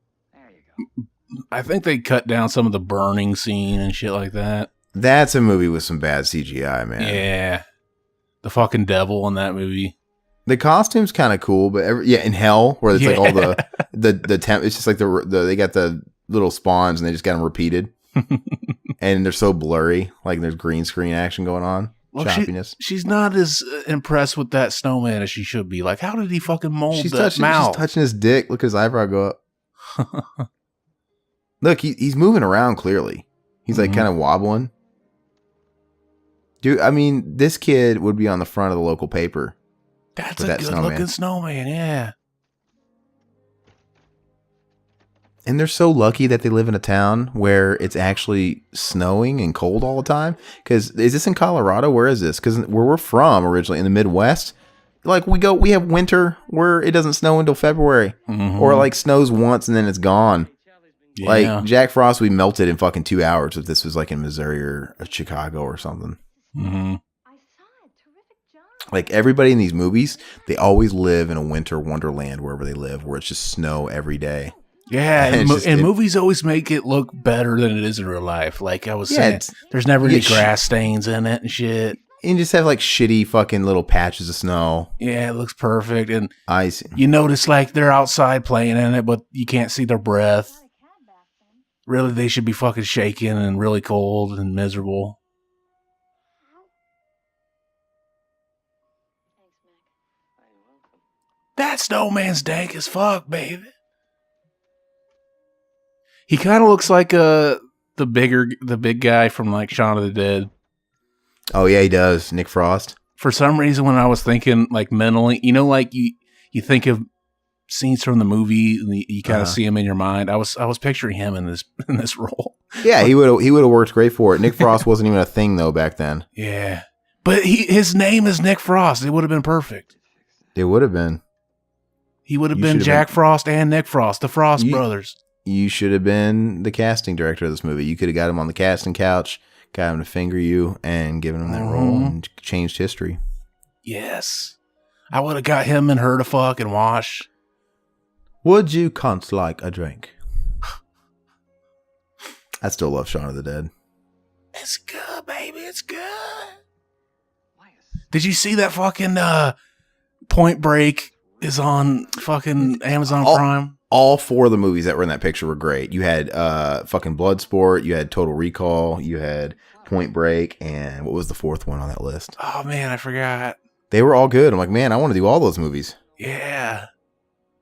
I think they cut down some of the burning scene and shit like that. That's a movie with some bad CGI, man. Yeah. The fucking devil in that movie. The costume's kind of cool, but in Hell, where it's like all the temp, it's just like they got the little spawns and they just got them repeated. And they're so blurry. Like there's green screen action going on. Look, choppiness. She's not as impressed with that snowman as she should be. Like, how did he fucking mold that mouth? She's touching his dick. Look at his eyebrow go up. Look, he's moving around clearly. He's like kind of wobbling. Dude, I mean, this kid would be on the front of the local paper. That's a good looking snowman, yeah. And they're so lucky that they live in a town where it's actually snowing and cold all the time. Because is this in Colorado? Where is this? Because where we're from originally, in the Midwest, like we have winter where it doesn't snow until February. Or like snows once and then it's gone. Yeah. Like Jack Frost, we melted in fucking 2 hours if this was like in Missouri or Chicago or something. Mm-hmm. Like everybody in these movies, they always live in a winter wonderland wherever they live, where it's just snow every day. Yeah, and movies always make it look better than it is in real life. Like I was saying, there's never any grass stains in it and shit. And just have like shitty fucking little patches of snow. Yeah, it looks perfect. And ice. You notice like they're outside playing in it, but you can't see their breath. Really, they should be fucking shaking and really cold and miserable. That snowman's dank as fuck, baby. He kind of looks like the big guy from like Shaun of the Dead. Oh yeah, he does. Nick Frost. For some reason, when I was thinking like mentally, you know, like you think of scenes from the movie and you kind of see him in your mind. I was picturing him in this role. Yeah, he would have worked great for it. Nick Frost wasn't even a thing though back then. Yeah, but his name is Nick Frost. It would have been perfect. It would have been. He would have been Jack Frost and Nick Frost, the Frost brothers. You should have been the casting director of this movie. You could have got him on the casting couch, got him to finger you, and given him that role and changed history. Yes. I would have got him and her to fuck and wash. Would you cunts like a drink? I still love Shaun of the Dead. It's good, baby. It's good. Did you see that fucking Point Break is on fucking Amazon Prime? All four of the movies that were in that picture were great. You had fucking Bloodsport, you had Total Recall, you had Point Break, and what was the fourth one on that list? Oh man, I forgot. They were all good. I'm like, man, I want to do all those movies. Yeah,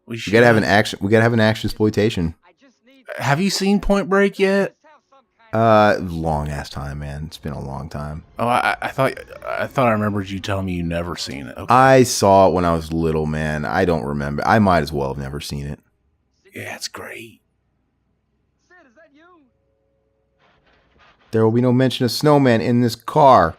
we should. We gotta have an action. We gotta have an action exploitation. Have you seen Point Break yet? Long ass time, man. It's been a long time. Oh, I thought I remembered you telling me you never seen it. Okay. I saw it when I was little, man. I don't remember. I might as well have never seen it. Yeah, it's great. Sid, is that you? There will be no mention of snowman in this car.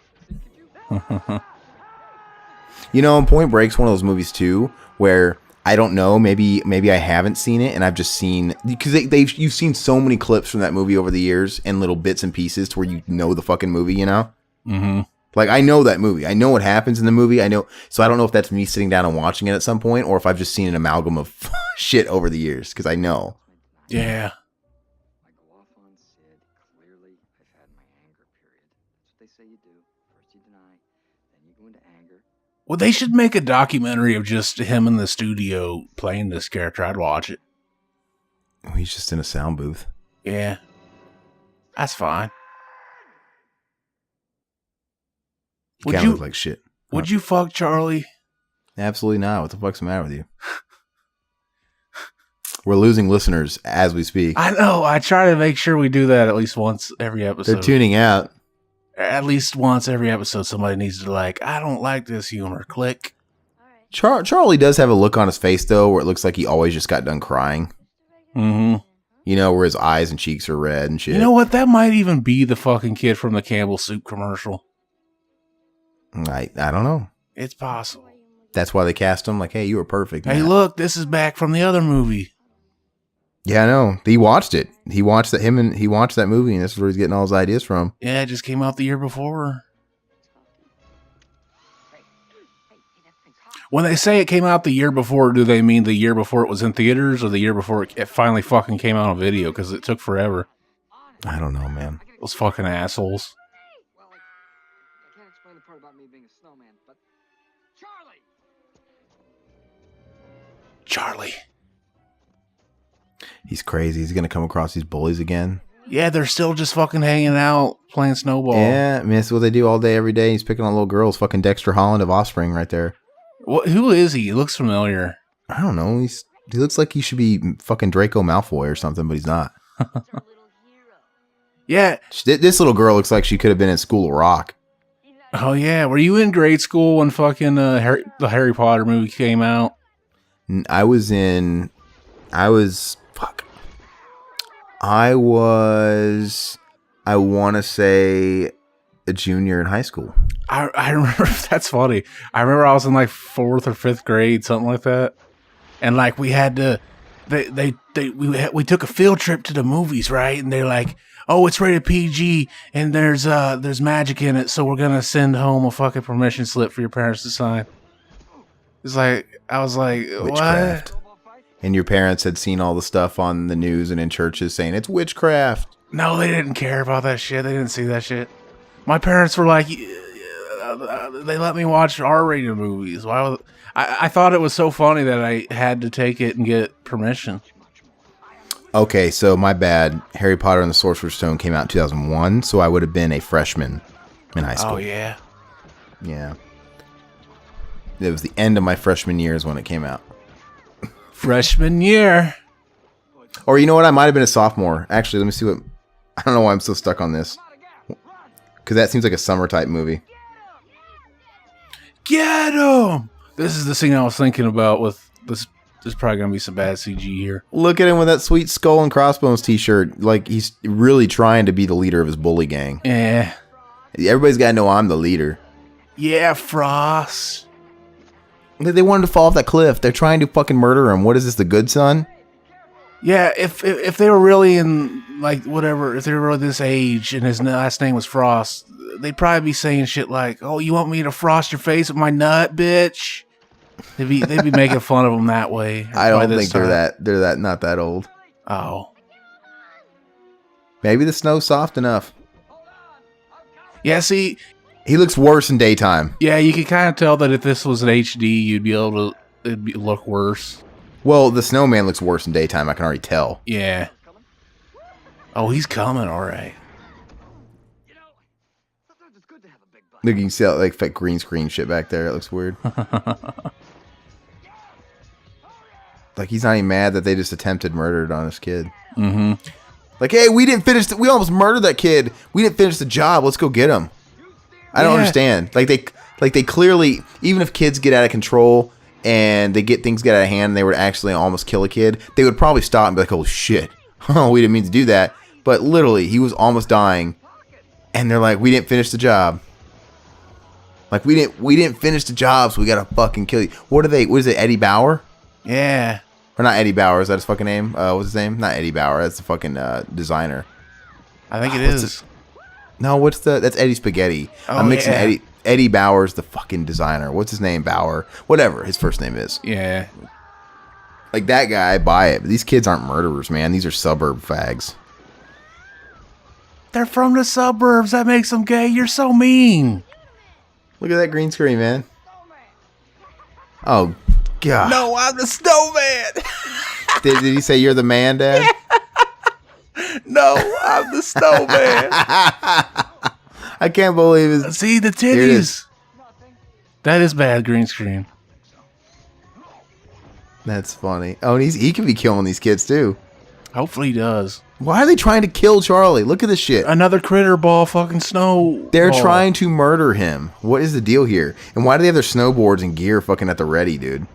You know, Point Break's one of those movies too, where I don't know, maybe I haven't seen it, and I've just seen, because you've seen so many clips from that movie over the years and little bits and pieces to where you know the fucking movie, you know? Mm-hmm. Like, I know that movie. I know what happens in the movie. I know, so I don't know if that's me sitting down and watching it at some point, or if I've just seen an amalgam of shit over the years, because I know. Yeah. I go off on Sid. Clearly, I've had my anger period. That's what they say you do. First you deny, then you go into anger. Well, they should make a documentary of just him in the studio playing this character. I'd watch it. Oh, he's just in a sound booth. Yeah. That's fine. He kind of looks like shit. Would you fuck Charlie? Absolutely not. What the fuck's the matter with you? We're losing listeners as we speak. I know. I try to make sure we do that at least once every episode. They're tuning out. At least once every episode, somebody needs to I don't like this humor. Click. All right. Charlie does have a look on his face, though, where it looks like he always just got done crying. Mm-hmm. You know, where his eyes and cheeks are red and shit. You know what? That might even be the fucking kid from the Campbell Soup commercial. I don't know. It's possible. That's why they cast him. Like, hey, you were perfect. Hey, man. look, this is back from the other movie. Yeah, I know. He watched it. He watched that movie, and this is where he's getting all his ideas from. Yeah, it just came out the year before. Hey, that thing's hot. When they say it came out the year before, do they mean the year before it was in theaters or the year before it finally fucking came out on video? Because it took forever. I don't know, man. Those fucking assholes. Well, I can't explain the part about me being a snowman, but Charlie. He's crazy. He's gonna come across these bullies again. Yeah, they're still just fucking hanging out, playing snowball. Yeah, I mean, that's what they do all day, every day. He's picking on little girls. Fucking Dexter Holland of Offspring right there. Who is he? He looks familiar. I don't know. He looks like he should be fucking Draco Malfoy or something, but he's not. Yeah. This little girl looks like she could have been in School of Rock. Oh, yeah. Were you in grade school when fucking the Harry Potter movie came out? I was, I want to say, a junior in high school. I remember, that's funny. I remember I was in like 4th or 5th grade, something like that. And like we had to, we took a field trip to the movies, right? And they're like, oh, it's rated PG and there's magic in it. So we're going to send home a fucking permission slip for your parents to sign. It's like, I was like, Witchcraft. what? And your parents had seen all the stuff on the news and in churches saying it's witchcraft. No, they didn't care about that shit. They didn't see that shit. My parents were like, they let me watch R-rated movies. Why would I thought it was so funny that I had to take it and get permission. Okay, so my bad. Harry Potter and the Sorcerer's Stone came out in 2001, so I would have been a freshman in high school. Oh, yeah. Yeah. It was the end of my freshman years when it came out. Freshman year. Or you know what? I might have been a sophomore. Actually, let me see what... I don't know why I'm so stuck on this. Because that seems like a summer type movie. Get him! This is the scene I was thinking about with this. There's probably going to be some bad CG here. Look at him with that sweet Skull and Crossbones t-shirt. Like, he's really trying to be the leader of his bully gang. Yeah. Everybody's got to know I'm the leader. Yeah, Frost. They wanted to fall off that cliff. They're trying to fucking murder him. What is this, the good son? Yeah, if they were really in, like, whatever, if they were really this age and his last name was Frost, they'd probably be saying shit like, oh, you want me to frost your face with my nut, bitch? They'd be making fun of him that way. I don't think they're not that old. Oh. Maybe the snow's soft enough. Yeah, see. He looks worse in daytime. Yeah, you can kind of tell that if this was an HD, you'd be able to, look worse. Well, the snowman looks worse in daytime. I can already tell. Yeah. Oh, he's coming. All right. Look, you can see like fake green screen shit back there. It looks weird. Like he's not even mad that they just attempted murder on his kid. Mm-hmm. Like, hey, we didn't finish. We almost murdered that kid. We didn't finish the job. Let's go get him. I don't understand. Like they clearly, even if kids get out of control and things get out of hand, and they would actually almost kill a kid, they would probably stop and be like, "Oh shit, oh, we didn't mean to do that." But literally, he was almost dying, and they're like, "We didn't finish the job. Like we didn't finish the job, so we gotta fucking kill you." What are they? What is it? Eddie Bauer? Yeah. Or not Eddie Bauer? Is that his fucking name? What's his name? Not Eddie Bauer. That's the fucking designer. I think it is. No, that's Eddie Spaghetti. Oh, I'm mixing yeah. Eddie Bauer's the fucking designer. What's his name? Bauer. Whatever his first name is. Yeah. Like that guy, I buy it. But these kids aren't murderers, man. These are suburb fags. They're from the suburbs. That makes them gay. You're so mean. Look at that green screen, man. Oh, God. No, I'm the snowman. Did he say you're the man, Dad? No, I'm the snowman. I can't believe it. See the Here it is. titties. That is bad green screen. That's funny. Oh, and he can be killing these kids, too. Hopefully he does. Why are they trying to kill Charlie? Look at this shit. Another critter ball fucking snow. They're ball. trying to murder him. What is the deal here? And why do they have their snowboards and gear fucking at the ready, dude?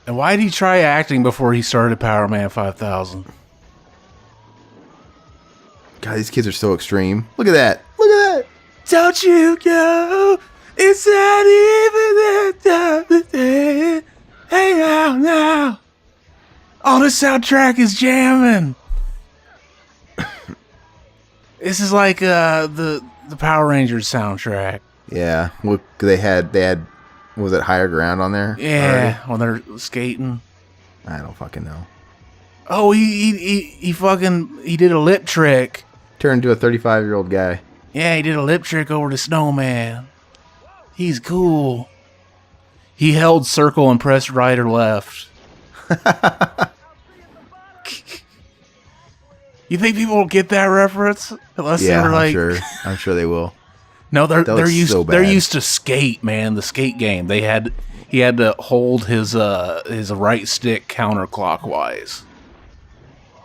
And why did he try acting before he started Power Man 5000? God, these kids are so extreme. Look at that. Look at that. Don't you go? It's not even that time of day. Hey now. Oh, the soundtrack is jamming. This is like the Power Rangers soundtrack. Yeah. Look, they had was it Higher Ground on there? Yeah, when they're skating. I don't fucking know. Oh, he fucking did a lip trick. Turned into a 35-year-old guy. Yeah, he did a lip trick over the snowman. He's cool. He held circle and pressed right or left. You think people will get that reference? Unless Yeah, they were like, I'm sure they will. no, they're looks used so they're bad. used to skate, man. The skate game. He had to hold his right stick counterclockwise.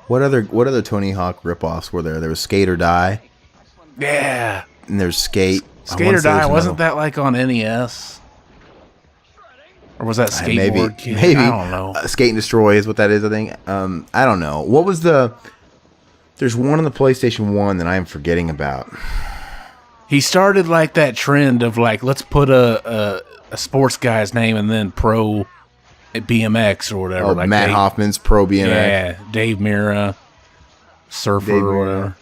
What other Tony Hawk ripoffs were there? There was Skate or Die, Yeah, and there's Skate. Skate or Die. Wasn't that like on NES? Or was that Skateboard Kid? Maybe. I don't know. Skate and Destroy is what that is, I think. I don't know. What was there's one on the PlayStation 1 that I'm forgetting about. He started like that trend of like, let's put a sports guy's name and then pro BMX or whatever. Oh, like Matt Hoffman's Pro BMX. Yeah, Dave Mira, Surfer Dave or Mirra. whatever.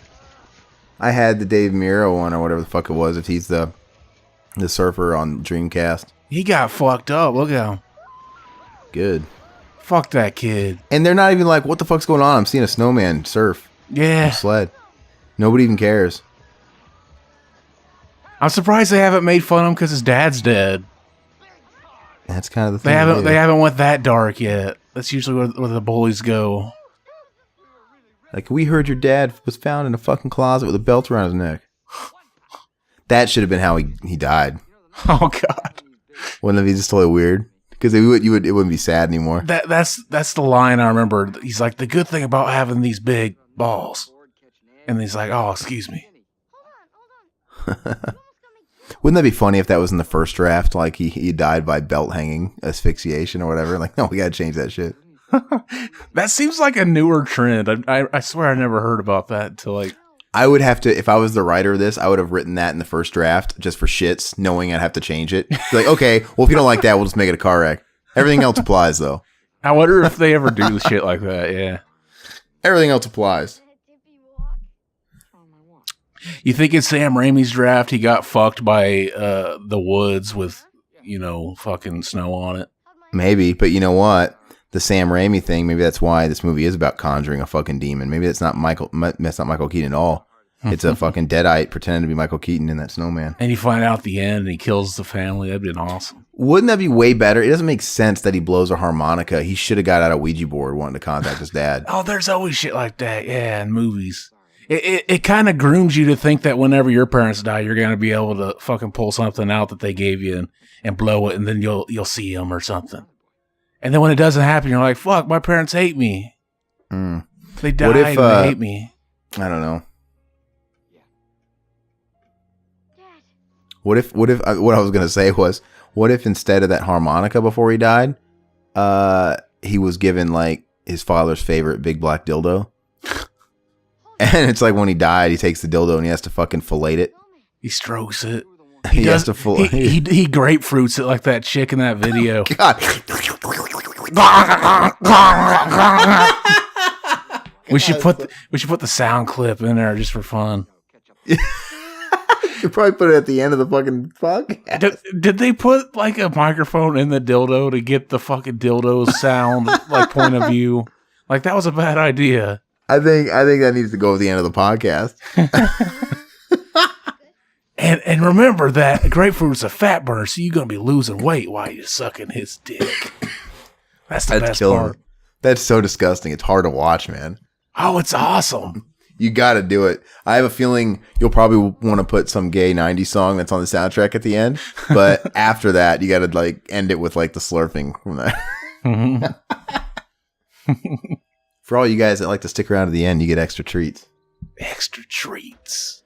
I had the Dave Mira one or whatever the fuck it was, if he's the surfer on Dreamcast. He got fucked up. Look at him. Good. Fuck that kid. And they're not even like, what the fuck's going on? I'm seeing a snowman surf. Yeah. Sled. Nobody even cares. I'm surprised they haven't made fun of him because his dad's dead. That's kind of the thing. They haven't went that dark yet. That's usually where the bullies go. Like, we heard your dad was found in a fucking closet with a belt around his neck. That should have been how he died. Oh God. Wouldn't it be just totally weird? Because it wouldn't be sad anymore. That's the line I remember. He's like, the good thing about having these big balls. And he's like, oh, excuse me. Wouldn't that be funny if that was in the first draft? Like he died by belt hanging asphyxiation or whatever. Like, no, we gotta change that shit. That seems like a newer trend. I swear I never heard about that until like. I would have to, if I was the writer of this, I would have written that in the first draft just for shits, knowing I'd have to change it. Be like, okay, well, if you don't like that, we'll just make it a car wreck. Everything else applies, though. I wonder if they ever do shit like that. Yeah. Everything else applies. You think in Sam Raimi's draft he got fucked by the woods with, fucking snow on it? Maybe, but you know what? The Sam Raimi thing, maybe that's why this movie is about conjuring a fucking demon. Maybe that's not Michael Keaton at all. It's a fucking deadite pretending to be Michael Keaton in that snowman. And you find out at the end and he kills the family. That'd been awesome. Wouldn't that be way better? It doesn't make sense that he blows a harmonica. He should have got out a Ouija board wanting to contact his dad. Oh, there's always shit like that. Yeah, in movies. It kind of grooms you to think that whenever your parents die, you're going to be able to fucking pull something out that they gave you and blow it, and then you'll see them or something. And then when it doesn't happen, you're like, fuck, my parents hate me. They died and they hate me. I don't know. Dad. What if what I was going to say was, what if instead of that harmonica before he died, he was given like his father's favorite big black dildo? And it's like when he died, he takes the dildo and he has to fucking fillet it. He strokes it. He has to fillet. He grapefruits it like that chick in that video. God. We should put the sound clip in there just for fun. You probably put it at the end of the fucking podcast. Did they put like a microphone in the dildo to get the fucking dildo sound like point of view? Like that was a bad idea. I think that needs to go at the end of the podcast. And remember that grapefruit's a fat burner, so you're gonna be losing weight while you're sucking his dick. That's the best part. That's so disgusting. It's hard to watch, man. Oh, it's awesome. You got to do it. I have a feeling you'll probably want to put some gay 90s song that's on the soundtrack at the end. But after that, you got to like end it with like the slurping from that. For all you guys that like to stick around to the end, you get extra treats. Extra treats.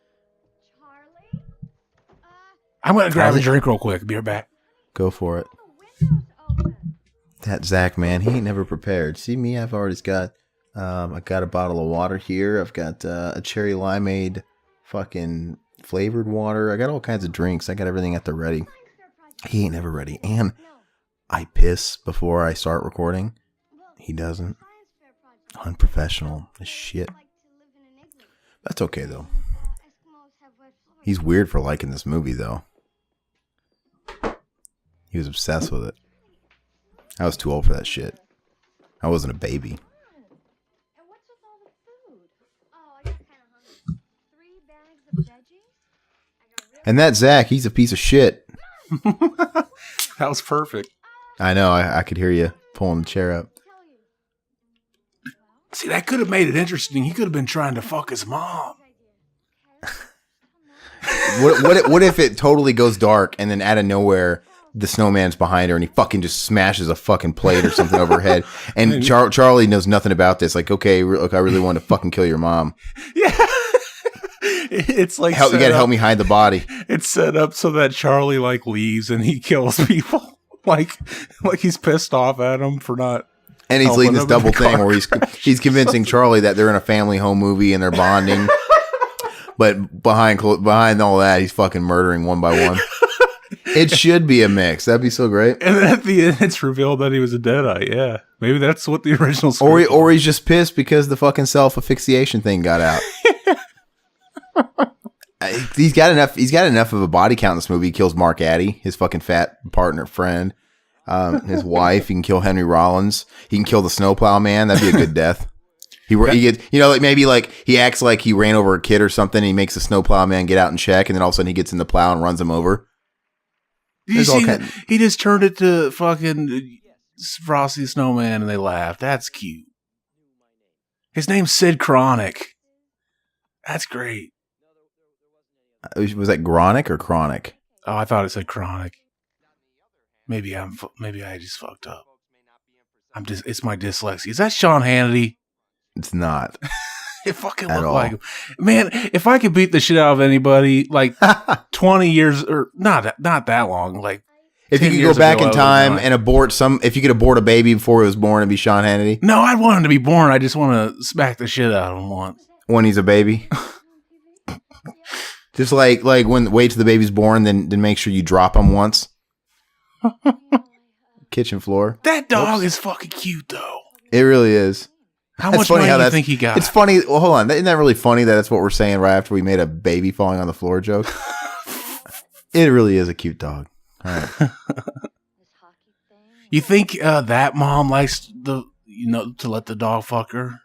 Charlie? I'm going to grab a drink real quick. Be right back. Go for it. The window's open. That Zach, man, he ain't never prepared. See me, I've already got, I got a bottle of water here. I've got a cherry limeade fucking flavored water. I got all kinds of drinks. I got everything at the ready. He ain't never ready. And I piss before I start recording. He doesn't. Unprofessional as shit. That's okay, though. He's weird for liking this movie, though. He was obsessed with it. I was too old for that shit. I wasn't a baby. And what's with all the food? Oh, I got kind of hungry. 3 bags of veggies? And that Zach, he's a piece of shit. That was perfect. I know. I could hear you pulling the chair up. See, that could have made it interesting. He could have been trying to fuck his mom. What if it totally goes dark and then out of nowhere the snowman's behind her and he fucking just smashes a fucking plate or something over her head, and Charlie knows nothing about this. Like, okay, look, I really want to fucking kill your mom. Yeah. It's like you gotta help me hide the body. It's set up so that Charlie like leaves and he kills people. like he's pissed off at him for not. And he's leading this double thing where he's convincing Charlie that they're in a family home movie and they're bonding. But behind all that, he's fucking murdering one by one. It should be a mix. That'd be so great. And then at the end, it's revealed that he was a Deadite. Yeah, maybe that's what the original script or he's just pissed because the fucking self-asphyxiation thing got out. He's got enough of a body count in this movie. He kills Mark Addy, his fucking fat partner friend, his wife. He can kill Henry Rollins. He can kill the snowplow man. That'd be a good death. He gets, like maybe like he acts like he ran over a kid or something. And he makes the snowplow man get out and check, and then all of a sudden he gets in the plow and runs him over. You see he just turned it to fucking Frosty the Snowman and they laughed. That's cute. His name's Sid Chronic. That's great. Was that Gronic or Chronic? Oh, I thought it said Chronic. Maybe I just fucked up. It's my dyslexia. Is that Sean Hannity? It's not. It fucking looked like him. Man, if I could beat the shit out of anybody, like 20 years or not that long, like if you could go back in time and if you could abort a baby before it was born, it'd be Sean Hannity. No, I'd want him to be born. I just want to smack the shit out of him once. When he's a baby. Just like wait till the baby's born, then make sure you drop him once. Kitchen floor. That dog is fucking cute though. It really is. How much money do you think he got? It's funny. Well, hold on. Isn't that really funny that that's what we're saying right after we made a baby falling on the floor joke? It really is a cute dog. All right. You think that mom likes to let the dog fuck her?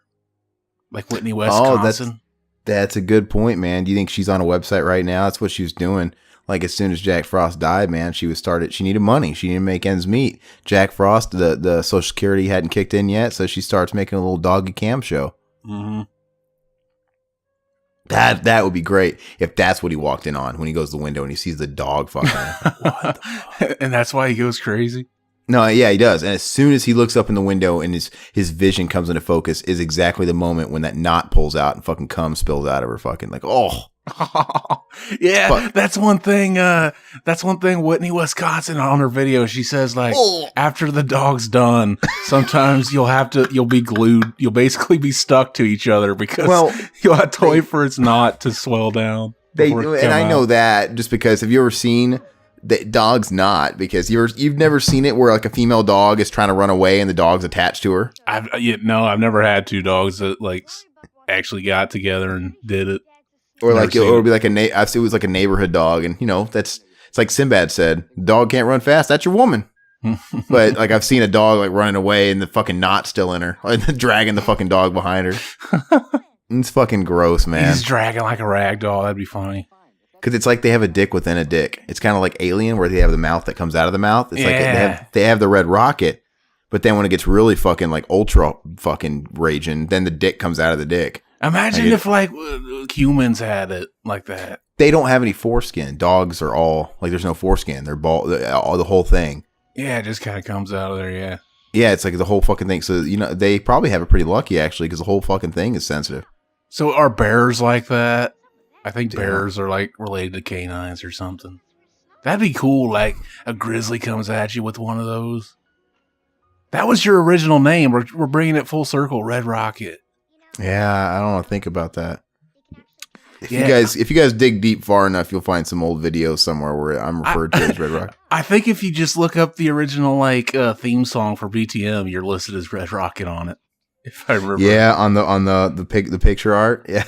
Like Whitney, Wisconsin? That's a good point, man. Do you think she's on a website right now? That's what she was doing. Like as soon as Jack Frost died, man, she needed money. She needed to make ends meet. Jack Frost, the Social Security hadn't kicked in yet, so she starts making a little doggy cam show. Mm-hmm. That would be great if that's what he walked in on when he goes to the window and he sees the dog fucking him. What the and that's why he goes crazy? No, yeah, he does. And as soon as he looks up in the window and his vision comes into focus is exactly the moment when that knot pulls out and fucking cum spills out of her fucking like, oh. Yeah, Fuck. that's one thing. That's one thing. Whitney Wisconsin on her video, she says like, after the dog's done, sometimes you'll be glued. You'll basically be stuck to each other because you'll have to wait for its knot to swell down. They do, and I know that just because have you ever seen the dog's knot? Because you've never seen it where like a female dog is trying to run away and the dog's attached to her. I've never had two dogs that like actually got together and did it. Or like it would be like it was like a neighborhood dog, and it's like Sinbad said, dog can't run fast. That's your woman. But like I've seen a dog like running away and the fucking knot still in her, and dragging the fucking dog behind her. It's fucking gross, man. He's dragging like a rag doll. That'd be funny. Because it's like they have a dick within a dick. It's kind of like Alien, where they have the mouth that comes out of the mouth. It's like they have the red rocket, but then when it gets really fucking like ultra fucking raging, then the dick comes out of the dick. Imagine if like humans had it like that. They don't have any foreskin. Dogs are all like there's no foreskin. They're bald. The whole thing. Yeah, it just kind of comes out of there. Yeah. Yeah, it's like the whole fucking thing. So they probably have it pretty lucky actually, because the whole fucking thing is sensitive. So are bears like that? I think bears are like related to canines or something. That'd be cool. Like a grizzly comes at you with one of those. That was your original name. We're bringing it full circle. Red Rocket. Yeah, I don't want to think about that. If you guys dig deep far enough, you'll find some old videos somewhere where I'm referred to as Red Rocket. I think if you just look up the original like theme song for BTM, you're listed as Red Rocket on it. If I remember. Yeah, on the picture art. Yeah.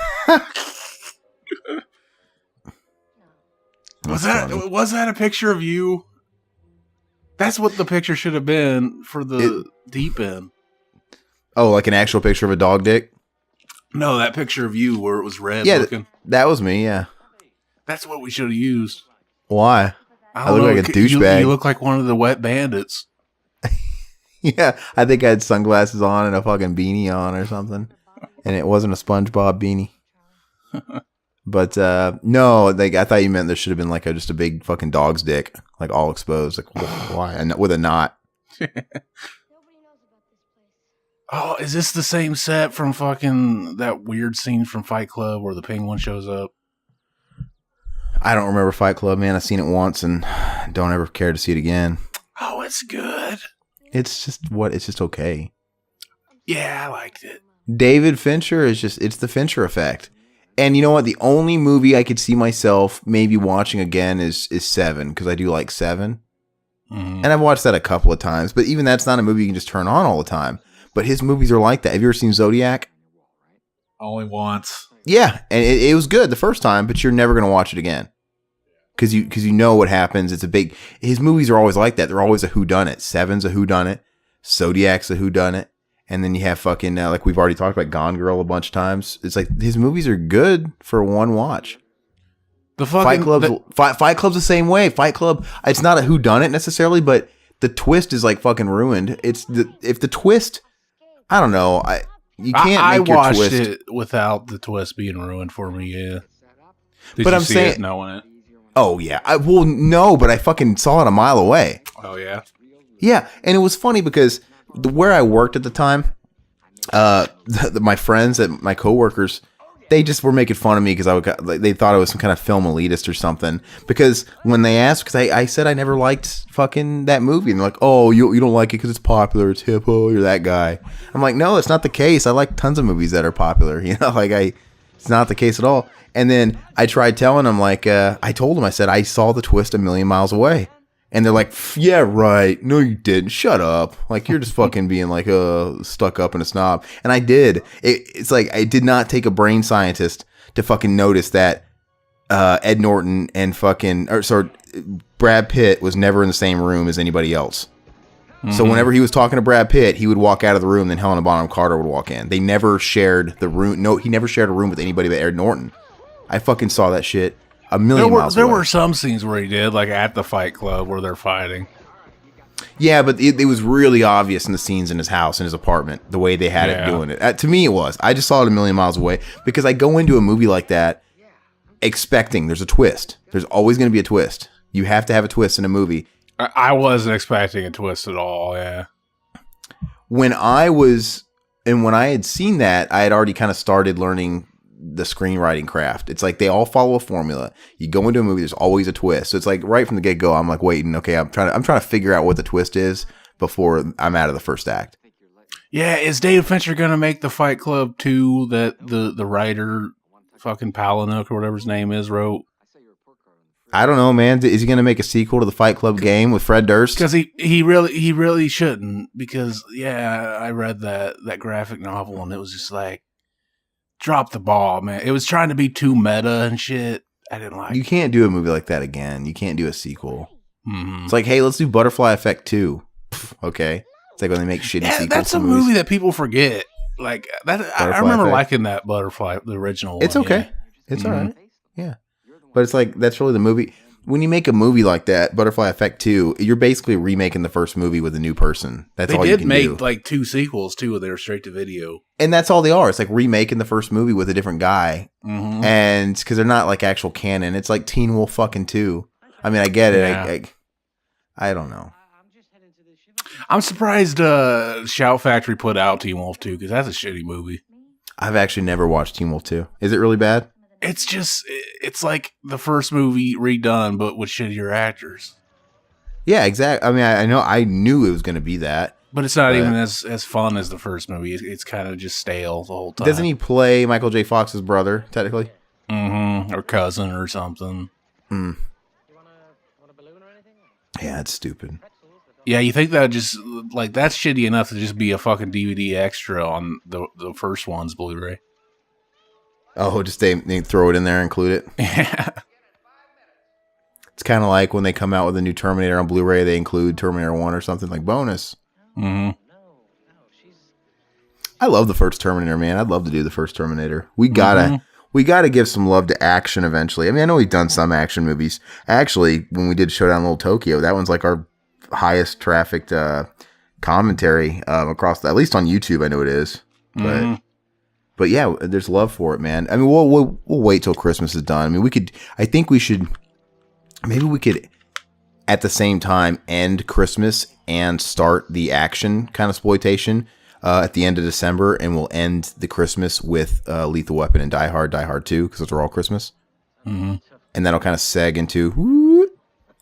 Was that a picture of you? That's what the picture should have been for the deep end. Oh, like an actual picture of a dog dick? No, that picture of you where it was red looking. That was me, yeah. That's what we should have used. Why? I look like a douchebag. You look like one of the wet bandits. Yeah, I think I had sunglasses on and a fucking beanie on or something. And it wasn't a SpongeBob beanie. But no, I thought you meant there should have been like just a big fucking dog's dick, like all exposed. Like why? And with a knot. Oh, is this the same set from fucking that weird scene from Fight Club where the penguin shows up? I don't remember Fight Club, man. I've seen it once and don't ever care to see it again. Oh, it's good. It's just okay. Yeah, I liked it. David Fincher it's the Fincher effect. And you know what? The only movie I could see myself maybe watching again is Seven, because I do like Seven. Mm-hmm. And I've watched that a couple of times, but even that's not a movie you can just turn on all the time. But his movies are like that. Have you ever seen Zodiac? Only once. Yeah, and it was good the first time, but you're never going to watch it again. Because you know what happens. His movies are always like that. They're always a whodunit. Seven's a whodunit. Zodiac's a whodunit. And then you have fucking, like we've already talked about Gone Girl a bunch of times. It's like his movies are good for one watch. Fight Club's the same way. Fight Club, it's not a whodunit necessarily, but the twist is like fucking ruined. If the twist, I don't know. You can't make your twist. I watched it without the twist being ruined for me, yeah. But I'm saying, it knowing it? Oh, yeah. No, but I fucking saw it a mile away. Oh, yeah? Yeah, and it was funny because where I worked at the time, my friends, my coworkers, they just were making fun of me because they thought I was some kind of film elitist or something. Because when they asked, because I said I never liked fucking that movie, and they're like, "Oh, you don't like it because it's popular, it's hip, oh, you're that guy." I'm like, "No, it's not the case. I like tons of movies that are popular. It's not the case at all." And then I tried telling them, I told them, I said I saw the twist a million miles away. And they're like, "Yeah, right. No, you didn't. Shut up. Like, you're just fucking being like stuck up and a snob." And I did. It's like I did not take a brain scientist to fucking notice that Ed Norton and Brad Pitt was never in the same room as anybody else. Mm-hmm. So whenever he was talking to Brad Pitt, he would walk out of the room, then Helena Bonham Carter would walk in. They never shared the room. No, he never shared a room with anybody but Ed Norton. I fucking saw that shit a million miles away. There were some scenes where he did, like at the Fight Club where they're fighting. Yeah, but it was really obvious in the scenes in his house, in his apartment, the way they had it doing it. To me, it was. I just saw it a million miles away because I go into a movie like that expecting there's a twist. There's always going to be a twist. You have to have a twist in a movie. I wasn't expecting a twist at all, yeah. When I had seen that, I had already kind of started learning the screenwriting craft. It's like they all follow a formula. You go into a movie, there's always a twist. So it's like right from the get-go, I'm like waiting, okay, I'm trying to figure out what the twist is before I'm out of the first act. Yeah, is David Fincher gonna make the Fight Club 2 that the writer fucking Palahniuk or whatever his name is wrote? I don't know, man. Is he gonna make a sequel to the Fight Club game with Fred Durst? Because he really shouldn't. Because I read that graphic novel and it was just like, drop the ball, man. It was trying to be too meta and shit. I didn't like. You can't do a movie like that again. You can't do a sequel. Mm-hmm. It's like, hey, let's do Butterfly Effect 2. Okay, it's like when they make shitty sequels. That's a movie that people forget. Like that, I remember Effect. liking that Butterfly, the original. It's one, okay. Yeah. It's all right. Yeah, but it's like that's really the movie. When you make a movie like that, Butterfly Effect 2, you're basically remaking the first movie with a new person. That's all you can do. They did make like 2 sequels too, and they were straight to video. And that's all they are. It's like remaking the first movie with a different guy. Mm-hmm. And because they're not like actual canon. It's like Teen Wolf fucking 2. I mean, I get it. Yeah. I don't know. I'm surprised Shout Factory put out Teen Wolf 2 because that's a shitty movie. I've actually never watched Teen Wolf 2. Is it really bad? It's like the first movie redone, but with shittier actors. Yeah, exactly. I mean, I knew it was going to be that. But it's not even as fun as the first movie. It's kind of just stale the whole time. Doesn't he play Michael J. Fox's brother, technically? Mm-hmm. Or cousin or something. Mm. Yeah, it's stupid. Yeah, you think that just, like, that's shitty enough to just be a fucking DVD extra on the first one's Blu-ray. Oh, just they throw it in there and include it? Yeah. It's kind of like when they come out with a new Terminator on Blu-ray, they include Terminator 1 or something, like bonus. Mm-hmm. I love the first Terminator, man. I'd love to do the first Terminator. We gotta give some love to action eventually. I mean, I know we've done some action movies. Actually, when we did Showdown in Little Tokyo, that one's like our highest trafficked commentary across, at least on YouTube. I know it is, but yeah, there's love for it, man. I mean, we'll wait till Christmas is done. I mean, maybe we could at the same time end Christmas and start the action kind of exploitation at the end of December, and we'll end the Christmas with Lethal Weapon and Die Hard 2, because those are all Christmas. Mm-hmm. And that'll kind of seg into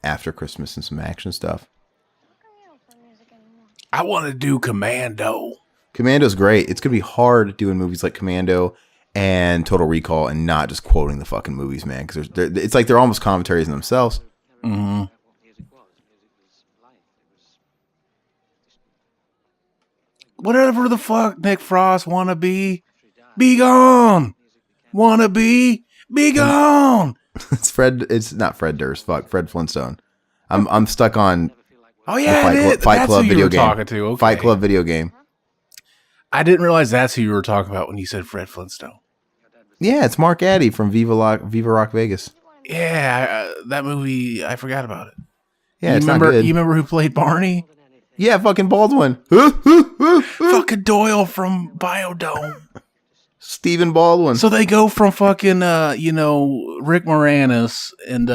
after Christmas and some action stuff. I want to do Commando. Commando's great. It's going to be hard doing movies like Commando and Total Recall and not just quoting the fucking movies, man. Because it's like they're almost commentaries in themselves. Mm-hmm. Whatever the fuck Nick Frost wanna be gone. Wanna be gone. It's not Fred Durst. Fuck, Fred Flintstone. I'm stuck on. Oh yeah, Fight Club video game. Talking to. Okay. Fight Club video game. I didn't realize that's who you were talking about when you said Fred Flintstone. Yeah, it's Mark Addy from Viva Rock Vegas. Yeah, that movie, I forgot about it. Yeah, it's not good. You remember who played Barney? Yeah, fucking Baldwin. Fucking Doyle from Biodome. Stephen Baldwin. So they go from fucking, Rick Moranis and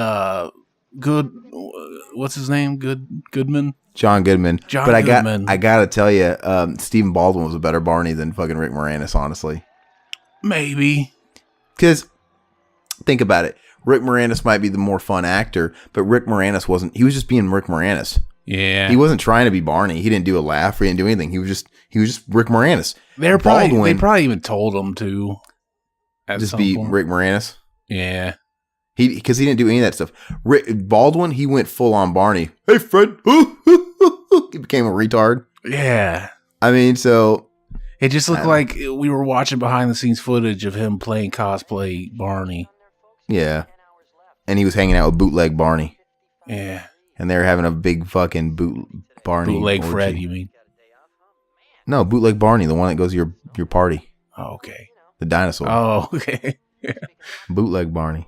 what's his name? Goodman? John Goodman. Goodman. I gotta tell you, Stephen Baldwin was a better Barney than fucking Rick Moranis, honestly. Maybe. Because, think about it. Rick Moranis might be the more fun actor, but Rick Moranis wasn't. He was just being Rick Moranis. Yeah. He wasn't trying to be Barney. He didn't do a laugh. He didn't do anything. He was just Rick Moranis. They probably even told him to. Just be point. Rick Moranis. Yeah. Because he didn't do any of that stuff. Baldwin, he went full on Barney. Hey, Fred. He became a retard. Yeah. I mean, so. It just looked like we were watching behind the scenes footage of him playing cosplay Barney. Yeah. And he was hanging out with bootleg Barney. Yeah. And they were having a big fucking Barney. Bootleg orgy. Fred, you mean? No, bootleg Barney, the one that goes to your party. Oh, okay. The dinosaur. Oh, okay. Yeah. Bootleg Barney.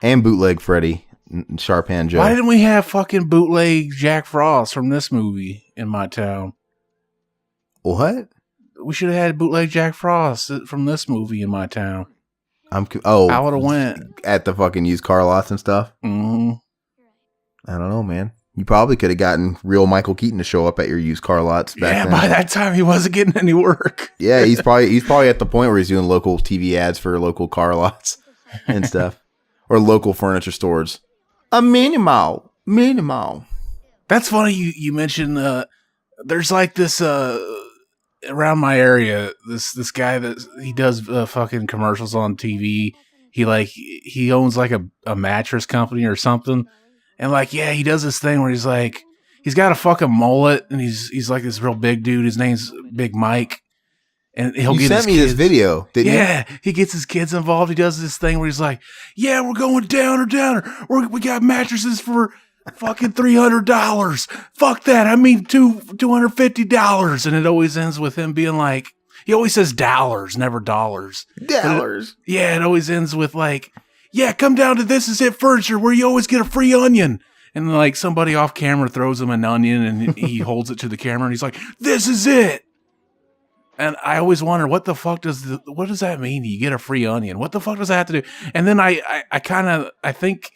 And bootleg Freddy. Sharpan Joe. Why didn't we have fucking bootleg Jack Frost from this movie in my town? What? We should have had bootleg Jack Frost from this movie in my town. I would have went at the fucking used car lots and stuff. Mm-hmm. I don't know, man. You probably could have gotten real Michael Keaton to show up at your used car lots back then. By that time he wasn't getting any work. Yeah, he's probably at the point where he's doing local TV ads for local car lots and stuff, or local furniture stores. A minimal. That's funny. You mentioned there's like this around my area. This guy that he does fucking commercials on TV. He owns like a mattress company or something. And like, yeah, he does this thing where he's like, he's got a fucking mullet and he's like this real big dude. His name's Big Mike. And he'll get sent me this video, didn't you? Yeah, he gets his kids involved. He does this thing where he's like, yeah, we're going downer. We got mattresses for fucking $300. Fuck that. I mean, $250. And it always ends with him being like, he always says dollars, never dollars. Dollars. It always ends with like, yeah, come down to This Is It Furniture where you always get a free onion. And like somebody off camera throws him an onion and he holds it to the camera and he's like, this is it. And I always wonder, what the fuck does that mean? You get a free onion. What the fuck does that have to do? And then I think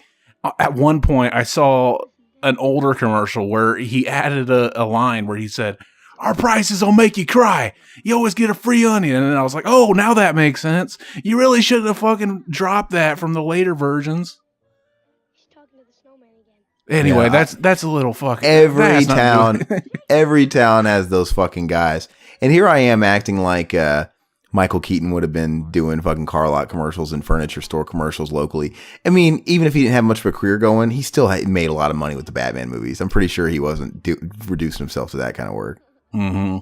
at one point I saw an older commercial where he added a line where he said, our prices will make you cry. You always get a free onion. And I was like, oh, now that makes sense. You really shouldn't have fucking dropped that from the later versions. She's talking to the snowman again. Anyway, Yeah. that's a little fucking... Every town has those fucking guys. And here I am acting like Michael Keaton would have been doing fucking car lot commercials and furniture store commercials locally. I mean, even if he didn't have much of a career going, he still made a lot of money with the Batman movies. I'm pretty sure he wasn't reducing himself to that kind of work. Mm-hmm.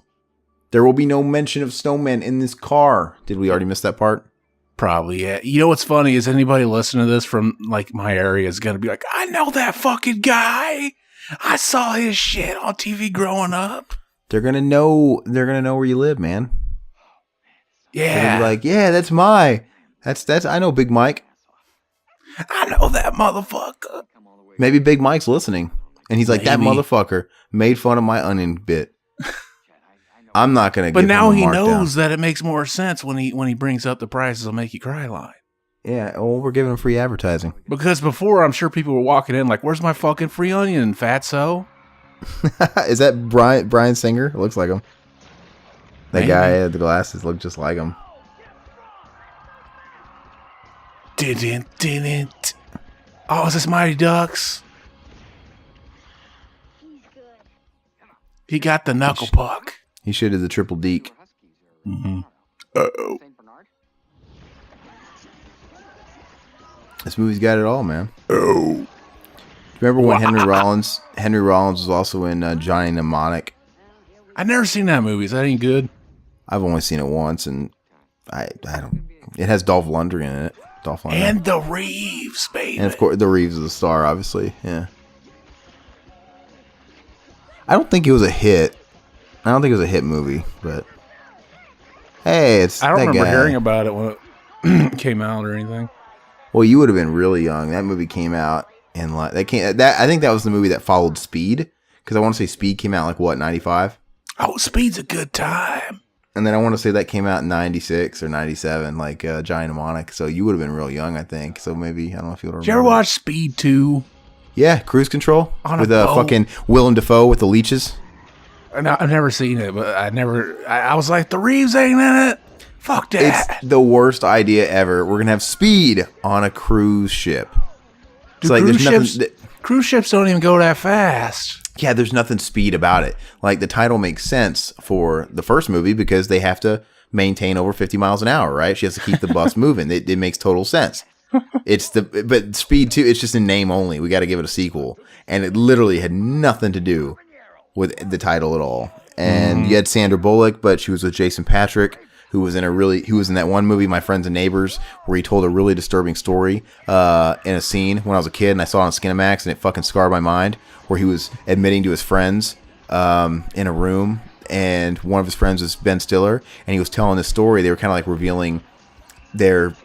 There will be no mention of snowmen in this car. Did we already miss that part? Probably, yeah. You know what's funny is anybody listening to this from like my area is going to be like, I know that fucking guy. I saw his shit on TV growing up. They're gonna know where you live, man. They're gonna Yeah. be like, yeah, that's I know Big Mike. I know that motherfucker. Maybe Big Mike's listening. And he's like, that Maybe. motherfucker made fun of my onion bit. I'm not gonna But give now him a he markdown. knows that it makes more sense when he brings up the prices will make you cry line. Yeah, well, we're giving him free advertising. Because before, I'm sure people were walking in like, where's my fucking free onion, fatso? Is that Brian Singer? It looks like him. That Maybe. guy with the glasses look just like him. Didn't. Oh, is this Mighty Ducks? He's good. He got the knuckle puck. He should have the triple deke. Mm-hmm. Saint Bernard? This movie's got it all, man. Oh. Remember when Henry Rollins was also in Johnny Mnemonic? I've never seen that movie. Is that any good? I've only seen it once, and I don't. It has Dolph Lundgren in it. Dolph Lundgren. And the Reeves, baby. And of course, the Reeves is the star, obviously. Yeah. I don't think it was a hit. I don't think it was a hit movie, but hey, it's I don't that remember guy. hearing about it when it came out or anything. Well, you would have been really young. That movie came out in like I think that was the movie that followed Speed, because I want to say Speed came out like what, 95, Oh, Speed's a good time. and then I want to say that came out in 96 or 97, like Johnny Mnemonic. So you would have been real young, I think. So maybe I don't know if you would remember. Did you ever watch Speed 2? Yeah, Cruise Control On a with boat. fucking Willem Dafoe with the leeches. No, I've never seen it, but I was like, the Reeves ain't in it. Fuck that. It's the worst idea ever. We're gonna have Speed on a cruise ship. It's Dude, like cruise there's nothing. Cruise ships don't even go that fast. Yeah, there's nothing speed about it. Like the title makes sense for the first movie because they have to maintain over 50 miles an hour, right? She has to keep the bus moving. It makes total sense. But Speed 2, it's just in name only. We got to give it a sequel, and it literally had nothing to do with the title at all. And you had Sandra Bullock, but she was with Jason Patric, who was in that one movie, My Friends and Neighbors, where he told a really disturbing story in a scene when I was a kid, and I saw it on Skinamax, and it fucking scarred my mind, where he was admitting to his friends in a room, and one of his friends was Ben Stiller, and he was telling this story. They were kind of like revealing their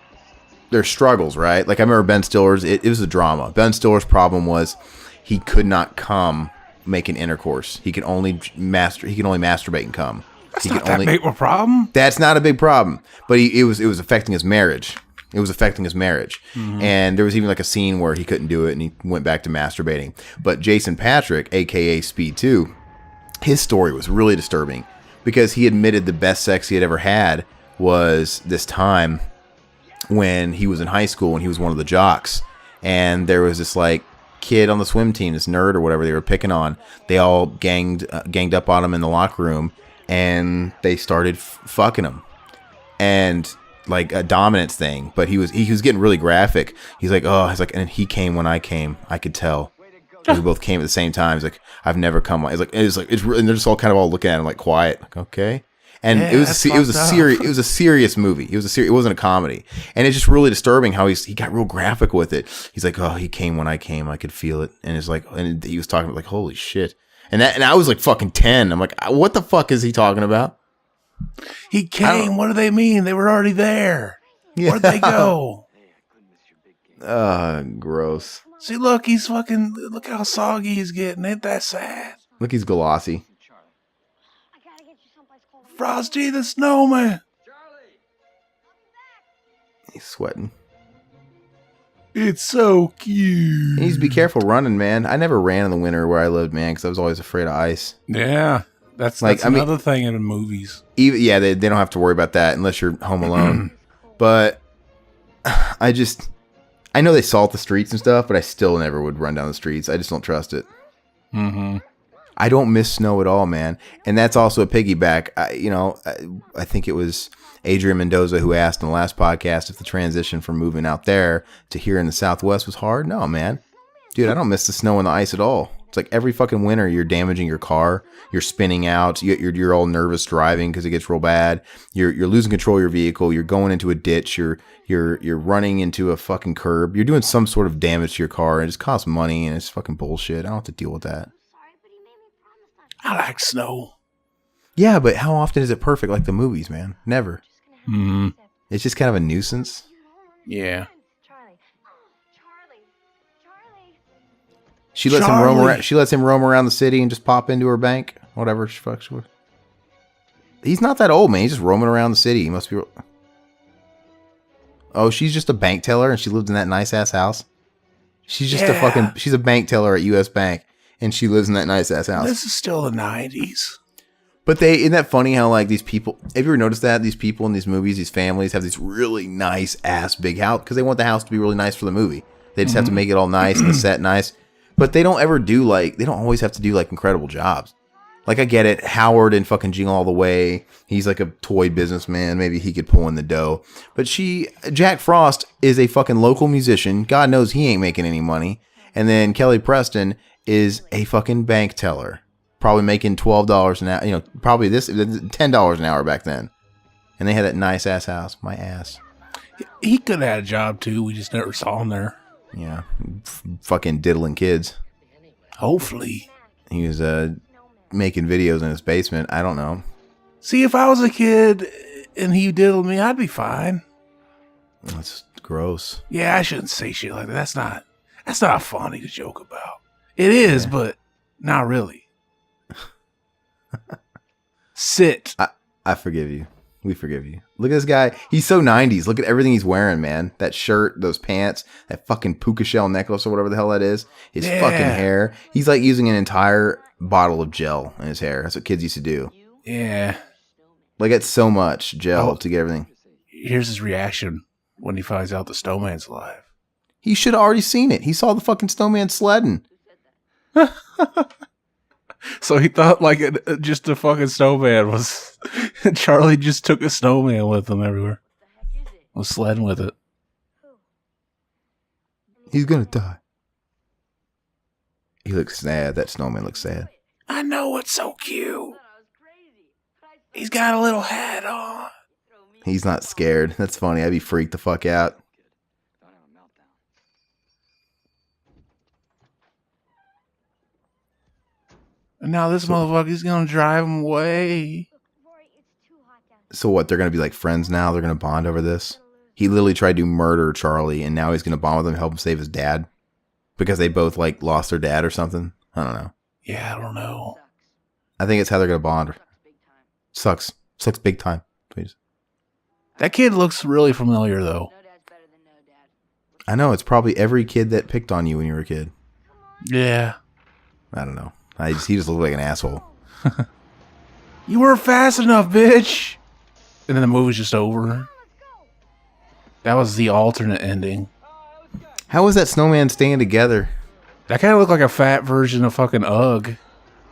their struggles, right? Like I remember Ben Stiller's. It was a drama. Ben Stiller's problem was he could not come making intercourse. He could only masturbate and come. That's not that big of a problem. That's not a big problem, but it was affecting his marriage. It was affecting his marriage. And there was even like a scene where he couldn't do it and he went back to masturbating. But Jason Patric, aka Speed 2, his story was really disturbing because he admitted the best sex he had ever had was this time when he was in high school and he was one of the jocks. And there was this like kid on the swim team, this nerd or whatever they were picking on. They all ganged up on him in the locker room and they started fucking him. And like a dominance thing, but he was getting really graphic. He's like, and he came when I came. I could tell. We both came at the same time. He's like, I've never come. It's really, and they're just all kind of all looking at him like quiet, like okay. And it was a serious movie. It wasn't a comedy, and it's just really disturbing how he got real graphic with it. He's like, he came when I came. I could feel it, and it's like, and he was talking about like, holy shit. And I was like fucking 10. I'm like, what the fuck is he talking about? He came. What do they mean? They were already there. Yeah. Where'd they go? Gross. See, look, he's fucking. Look how soggy he's getting. Ain't that sad? Look, he's glossy. Frosty the Snowman. He's sweating. It's so cute. He needs to be careful running, man. I never ran in the winter where I lived, man, because I was always afraid of ice. Yeah. That's another thing in movies. They don't have to worry about that unless you're home alone. But I know they salt the streets and stuff, but I still never would run down the streets. I just don't trust it. Mm-hmm. I don't miss snow at all, man. And that's also a piggyback. I think it was Adrian Mendoza who asked in the last podcast if the transition from moving out there to here in the Southwest was hard. No, man. Dude, I don't miss the snow and the ice at all. It's like every fucking winter you're damaging your car, you're spinning out, you're all nervous driving because it gets real bad. You're losing control of your vehicle. You're going into a ditch. You're running into a fucking curb. You're doing some sort of damage to your car, and it just costs money, and it's fucking bullshit. I don't have to deal with that. I like snow. Yeah, but how often is it perfect like the movies, man? Never. Mm-hmm. It's just kind of a nuisance. Yeah. She lets him roam around. She lets him roam around the city and just pop into her bank. Whatever she fucks with. He's not that old, man. He's just roaming around the city. He must be. Oh, she's just a bank teller, and she lives in that nice ass house. She's just she's a bank teller at U.S. Bank, and she lives in that nice ass house. This is still the 90s. But isn't that funny how like these people? Have you ever noticed that these people in these movies, these families have these really nice ass big house because they want the house to be really nice for the movie. They just have to make it all nice and the set nice. But they don't always have to do like incredible jobs. Like I get it, Howard and fucking Jingle All the Way. He's like a toy businessman. Maybe he could pull in the dough. But Jack Frost is a fucking local musician. God knows he ain't making any money. And then Kelly Preston is a fucking bank teller. Probably making $12 an hour. Probably $10 an hour back then. And they had that nice ass house. My ass. He could have had a job too. We just never saw him there. Yeah, fucking diddling kids. Hopefully. He was making videos in his basement. I don't know. See, if I was a kid and he diddled me, I'd be fine. That's gross. Yeah, I shouldn't say shit like that. That's not funny to joke about. It is, but not really. Sit. I forgive you. We forgive you. Look at this guy. He's so 90s. Look at everything he's wearing, man. That shirt, those pants, that fucking puka shell necklace or whatever the hell that is. His fucking hair. He's like using an entire bottle of gel in his hair. That's what kids used to do. Yeah. Like it's so much gel to get everything. Here's his reaction when he finds out the snowman's alive. He should have already seen it. He saw the fucking snowman sledding. So he thought like just a fucking snowman was. Charlie just took a snowman with him everywhere. Was sledding with it. He's gonna die. He looks sad. That snowman looks sad. I know, it's so cute. He's got a little hat on. He's not scared. That's funny. I'd be freaked the fuck out. And now this motherfucker's gonna drive him away. So what? They're gonna be like friends now? They're gonna bond over this? He literally tried to murder Charlie, and now he's going to bond with him, help him save his dad because they both like lost their dad or something. I don't know. Yeah, I don't know. I think it's how they're going to bond. Sucks big time. Please. That kid looks really familiar though. I know, it's probably every kid that picked on you when you were a kid. Yeah. I don't know. He just looked like an asshole. You weren't fast enough, bitch. And then the movie's just over. That was the alternate ending. How was that snowman staying together? That kind of looked like a fat version of fucking Ugg.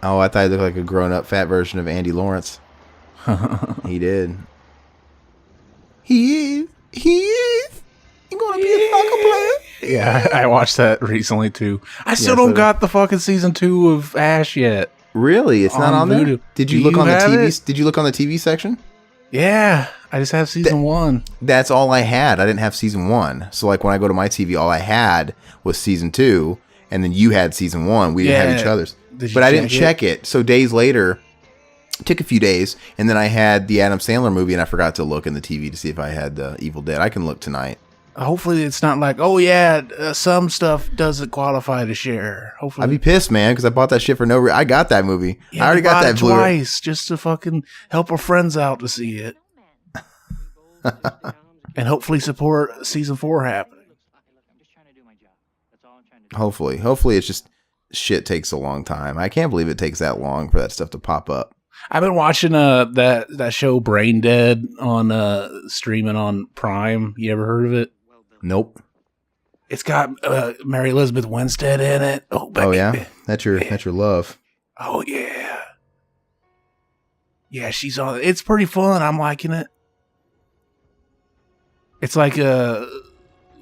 Oh, I thought he looked like a grown-up fat version of Andy Lawrence. He did. He is. You gonna be a soccer player? Yeah, I watched that recently too. I still don't got the fucking season 2 of Ash yet. Really? It's not on Voodoo. there? Did you look on the TV? It? Did you look on the TV section? Yeah, I just have season 1. That's all I had. I didn't have season 1. So like when I go to my TV, all I had was season 2, and then you had season 1. We didn't have each other's. But I didn't check it. So days later, it took a few days, and then I had the Adam Sandler movie, and I forgot to look in the TV to see if I had the Evil Dead. I can look tonight. Hopefully it's not like, oh yeah, some stuff doesn't qualify to share. Hopefully. I'd be pissed, man, because I bought that shit for no reason. I got that movie. Yeah, I already got that Blu-ray twice just to fucking help our friends out to see it. And hopefully support season 4 happening. Hopefully it's just shit takes a long time. I can't believe it takes that long for that stuff to pop up. I've been watching that show Brain Dead on streaming on Prime. You ever heard of it? Nope. It's got Mary Elizabeth Winstead in it. Oh, baby. Oh yeah, that's your love. Oh yeah, yeah. She's on. It's pretty fun. I'm liking it. It's like a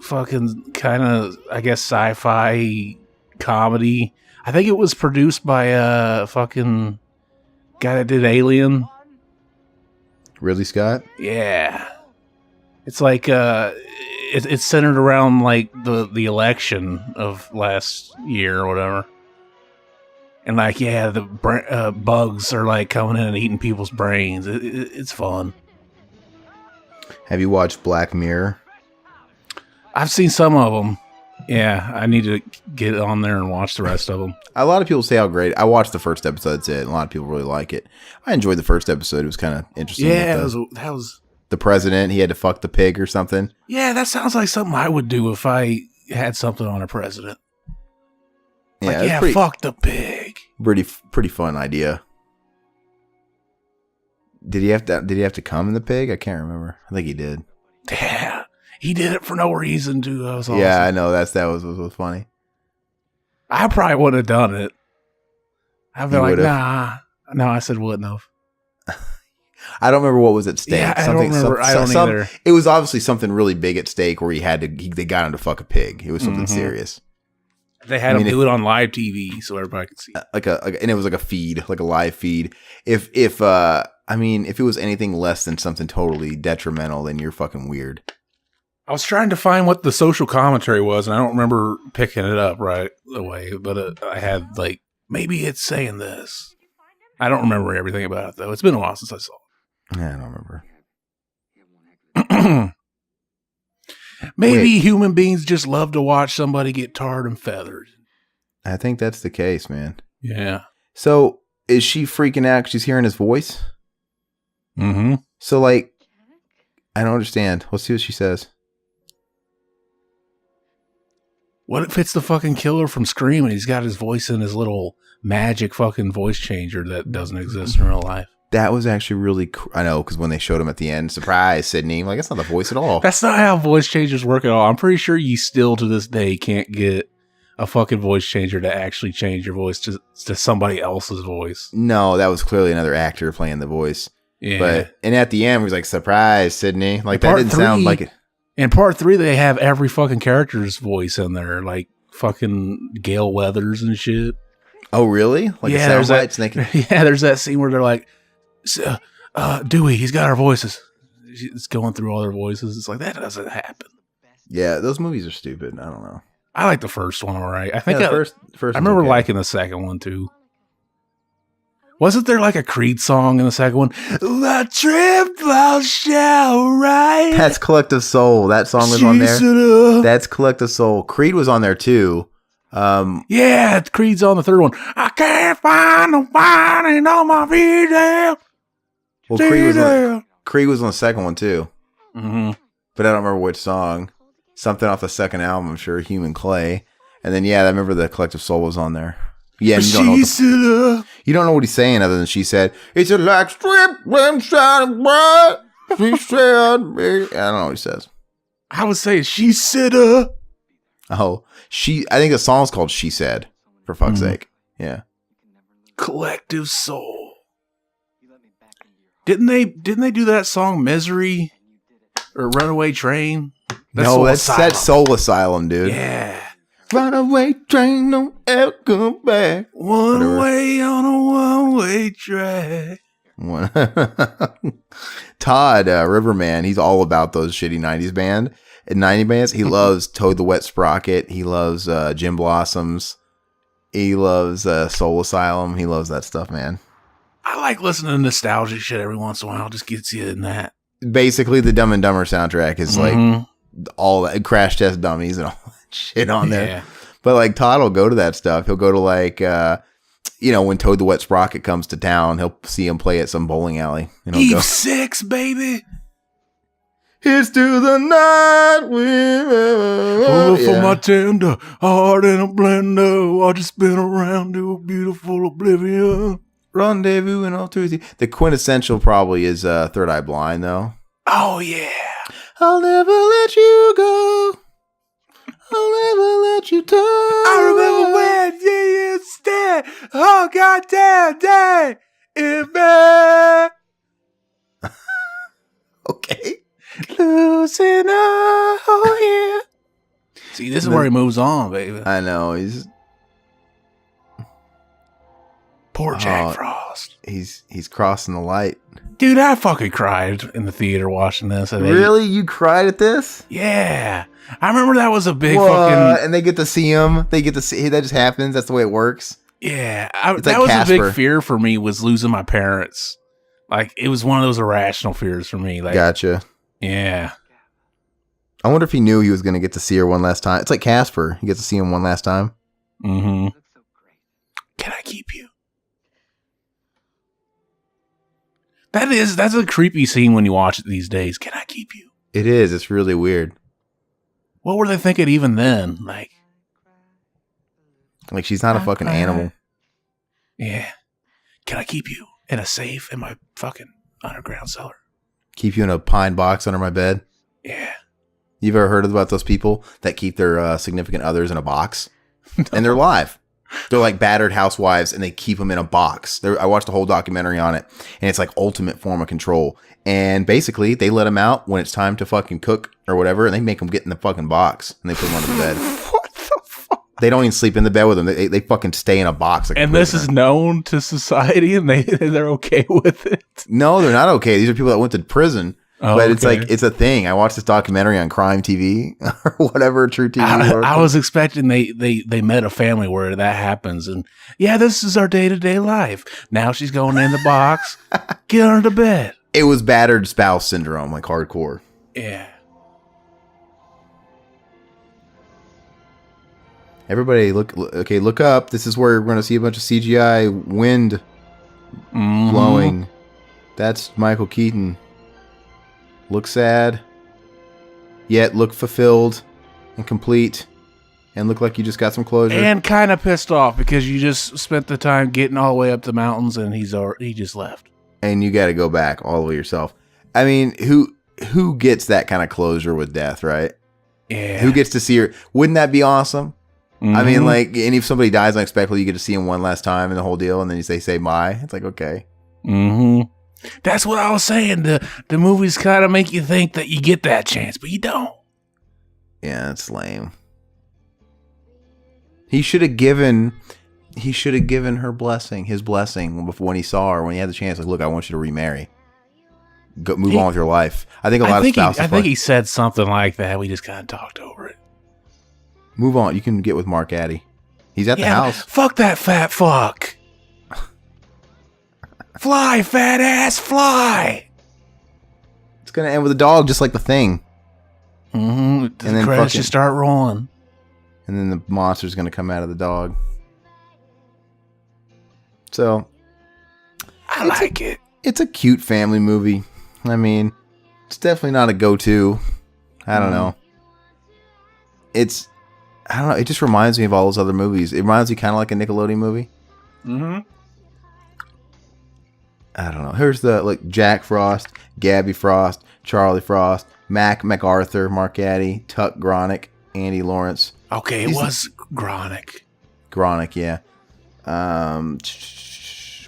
fucking kind of, I guess, sci-fi comedy. I think it was produced by a fucking guy that did Alien. Ridley Scott? Yeah. It's like it's centered around like the election of last year or whatever. And like, yeah, the bugs are like coming in and eating people's brains. It's fun. Have you watched Black Mirror? I've seen some of them. Yeah, I need to get on there and watch the rest of them. A lot of people say how great. I watched the first episode. That's it. A lot of people really like it. I enjoyed the first episode. It was kind of interesting. Yeah, that was the president. He had to fuck the pig or something. Yeah, that sounds like something I would do if I had something on a president. Yeah, like, yeah, fuck the pig. Pretty fun idea. Did he have to come in the pig? I can't remember. I think he did. Yeah, he did it for no reason too. That was awesome. Yeah, I know. That was funny. I probably wouldn't have done it. I'd be like, nah. No, I said wouldn't have. I don't remember what was at stake. Yeah, I don't remember. I don't either. It was obviously something really big at stake where they got him to fuck a pig. It was something serious. They had him do it on live TV so everybody could see. And it was like a feed, like a live feed. If it was anything less than something totally detrimental, then you're fucking weird. I was trying to find what the social commentary was, and I don't remember picking it up right away. But I had like, maybe it's saying this. I don't remember everything about it though. It's been a while since I saw it. Yeah, I don't remember. Maybe human beings just love to watch somebody get tarred and feathered. I think that's the case, man. Yeah. So is she freaking out 'cause she's hearing his voice? Mm-hmm. So like, I don't understand. Let's see what she says. What if it's the fucking killer from Scream and he's got his voice in his little magic fucking voice changer that doesn't exist in real life? That was actually really I know, because when they showed him at the end, surprise, Sydney. Like, that's not the voice at all. That's not how voice changers work at all. I'm pretty sure you still to this day can't get a fucking voice changer to actually change your voice to somebody else's voice. No, that was clearly another actor playing the voice. Yeah. And at the end, he was like, surprise, Sydney. Like, that didn't sound like it. In part 3, they have every fucking character's voice in there, like fucking Gale Weathers and shit. Oh, really? Like, yeah, there's that scene where they're like, Dewey, he's got our voices. It's going through all their voices. It's like, that doesn't happen. Yeah, those movies are stupid. I don't know. I like the first one, all right. I think first I remember liking the second one too. Wasn't there like a Creed song in the second one? The triple shall rise. That's Collective Soul. That song was on there. That's Collective Soul. Creed was on there too. Yeah, Creed's on the third one. I can't find nobody on my video. Well, Creed was on the second one too. Mm-hmm. But I don't remember which song. Something off the second album, I'm sure. Human Clay. And then, I remember the Collective Soul was on there. Yeah, and you don't know what he's saying other than she said, it's a like strip when shining bright. She said, me. I don't know what he says. I was saying, she said, Oh, I think the song's called She Said, for fuck's sake. Yeah. Collective Soul. Didn't they do that song Misery or Runaway Train? That's Soul Asylum, dude. Yeah. Runaway train, don't ever come back. One way on a one-way track. Todd Riverman, he's all about those shitty 90s bands. He loves Toad the Wet Sprocket. He loves Jim Blossoms. He loves Soul Asylum. He loves that stuff, man. I like listening to nostalgic shit every once in a while. Just gets you in that. Basically, the Dumb and Dumber soundtrack is like all that Crash Test Dummies and all that shit on there. Yeah. But like Todd will go to that stuff. He'll go to like, when Toad the Wet Sprocket comes to town, he'll see him play at some bowling alley. Eve 6, baby. Here's to the night for my tender heart in a blender. I just spin around to a beautiful oblivion. Rendezvous and all Tuesday. The quintessential probably is Third Eye Blind, though. Oh, yeah. I'll never let you go. I'll never let you turn. I remember when you used to stare. Oh, goddamn day. Okay. Losing oh yeah. See, this is where he moves on, baby. I know. He's poor Jack Frost. He's crossing the light. Dude, I fucking cried in the theater watching this. Really? You cried at this? Yeah. I remember that was a big fucking... And they get to see him. That just happens. That's the way it works. Yeah. That was Casper. A big fear for me, was losing my parents. Like, it was one of those irrational fears for me. Like, gotcha. Yeah. I wonder if he knew he was going to get to see her one last time. It's like Casper. You get to see him one last time. Mm-hmm. Can I keep you? That's a creepy scene when you watch it these days. Can I keep you? It is. It's really weird. What were they thinking even then? Like she's not a fucking animal. Yeah. Can I keep you in a safe in my fucking underground cellar? Keep you in a pine box under my bed? Yeah. You've ever heard about those people that keep their significant others in a box? No. And they're live. They're like battered housewives, and they keep them in a box. I watched a whole documentary on it, and it's like ultimate form of control. And basically, they let them out when it's time to fucking cook or whatever, and they make them get in the fucking box, and they put them under the bed. What the fuck? They don't even sleep in the bed with them. They fucking stay in a box. Like and this is known to society, and they're okay with it? No, they're not okay. These are people that went to prison. Oh, but it's like, it's a thing. I watched this documentary on Crime TV or whatever, True TV. I was expecting they met a family where that happens. And yeah, this is our day-to-day life. Now she's going in the box. Get under the bed. It was battered spouse syndrome, like hardcore. Yeah. Everybody look up. This is where we're going to see a bunch of CGI wind blowing. That's Michael Keaton. Look sad, yet look fulfilled and complete, and look like you just got some closure. And kind of pissed off because you just spent the time getting all the way up the mountains, and he just left. And you got to go back all the way yourself. I mean, who gets that kind of closure with death, right? Yeah. Who gets to see her? Wouldn't that be awesome? Mm-hmm. I mean, like, and if somebody dies unexpectedly, you get to see him one last time and the whole deal, and then they say bye. It's like, okay. Mm-hmm. That's what I was saying. The movies kind of make you think that you get that chance, but you don't. Yeah, it's lame. He should have given her blessing, his blessing, when he saw her, when he had the chance. Like, look, I want you to remarry. Move on with your life. I think I think he said something like that. We just kind of talked over it. Move on. You can get with Mark Addy. He's at the house. Fuck that fat fuck. Fly, fat ass, fly. It's gonna end with a dog, just like The Thing. Mm-hmm. And The then credits fucking- just start rolling. And then the monster's gonna come out of the dog. So I like it. it's a cute family movie. I mean, it's definitely not a go-to. I don't know. I don't know. It just reminds me of all those other movies. It reminds me kind of like a Nickelodeon movie. Mm-hmm. I don't know. Here's Jack Frost, Gabby Frost, Charlie Frost, Mac MacArthur, Mark Addy, Tuck Gronick, Andy Lawrence. Okay, it was Gronick. Gronick, yeah.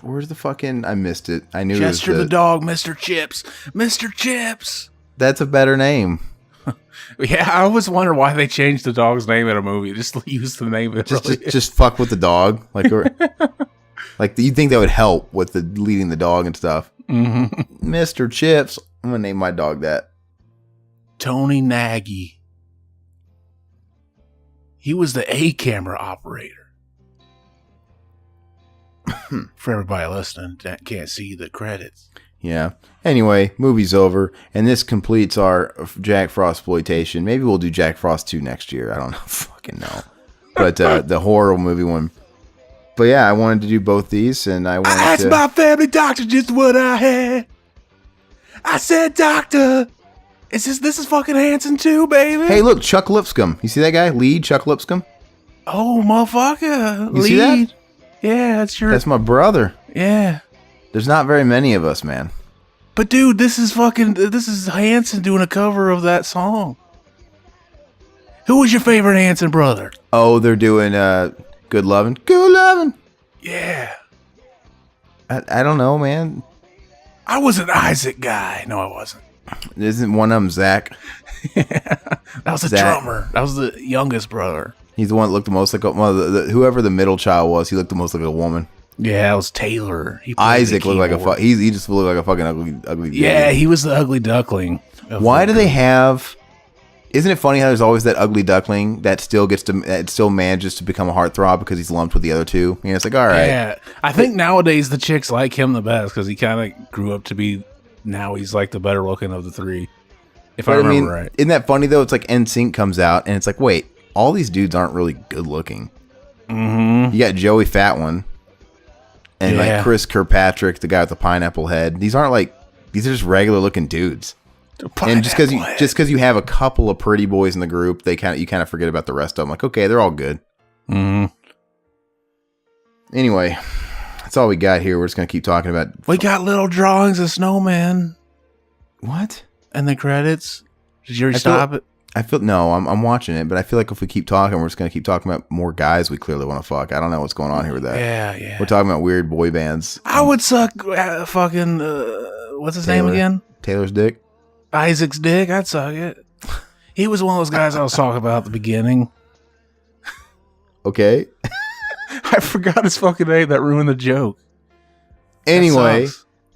Where's the fucking... I missed it. I knew Chester it was the dog, Mr. Chips. Mr. Chips. That's a better name. Yeah, I always wonder why they changed the dog's name in a movie. Just use the name of it. Just fuck with the dog. Like you'd think that would help with the leading the dog and stuff. Mm-hmm. Mr. Chips. I'm gonna name my dog that. Tony Nagy. He was the A camera operator. For everybody listening that can't see the credits. Yeah. Anyway, movie's over, and this completes our Jack Frost exploitation. Maybe we'll do Jack Frost 2 next year. I don't know. Fucking know. But the horror movie one. But yeah, I wanted to do both these, and I wanted I asked my family doctor just what I had. I said, doctor, this is fucking Hanson 2, baby. Hey, look, Chuck Lipscomb. You see that guy? Lead Chuck Lipscomb? Oh, motherfucker. You see that? Yeah, That's my brother. Yeah. There's not very many of us, man. But dude, this is Hanson doing a cover of that song. Who was your favorite Hanson brother? Oh, they're doing Good Lovin'. Good Lovin'. Yeah. I don't know, man. I was an Isaac guy. No, I wasn't. Isn't one of them Zach? That was the Zach. drummer. That was the youngest brother. He's the one that looked the most like whoever the middle child was. He looked the most like a woman. Yeah, that was Taylor. He played Isaac the looked like keyboard. he just looked like a fucking ugly dude. Yeah, he was the ugly duckling. Why do they have? Isn't it funny how there's always that ugly duckling that still manages to become a heartthrob because he's lumped with the other two? You know, it's like, all right. Yeah, I think nowadays the chicks like him the best because he kind of grew up to be. Now he's like the better looking of the three. If I remember right. Isn't that funny though? It's like NSYNC comes out and it's like, wait, all these dudes aren't really good looking. Mm-hmm. You got Joey Fat One. And like Chris Kirkpatrick, the guy with the pineapple head. These are just regular looking dudes. And just because you have a couple of pretty boys in the group, you kind of forget about the rest of them. Like, okay, they're all good. Mm-hmm. Anyway, that's all we got here. We're just gonna keep talking about. We got little drawings of snowmen. What? And the credits. Did you already stop it? No, I'm watching it, but I feel like if we keep talking, we're just gonna keep talking about more guys we clearly want to fuck. I don't know what's going on here with that. Yeah. We're talking about weird boy bands. I would suck fucking what's his name again? Taylor's dick. Isaac's dick. I'd suck it. He was one of those guys I was talking about at the beginning. Okay. I forgot his fucking name. That ruined the joke. Anyway.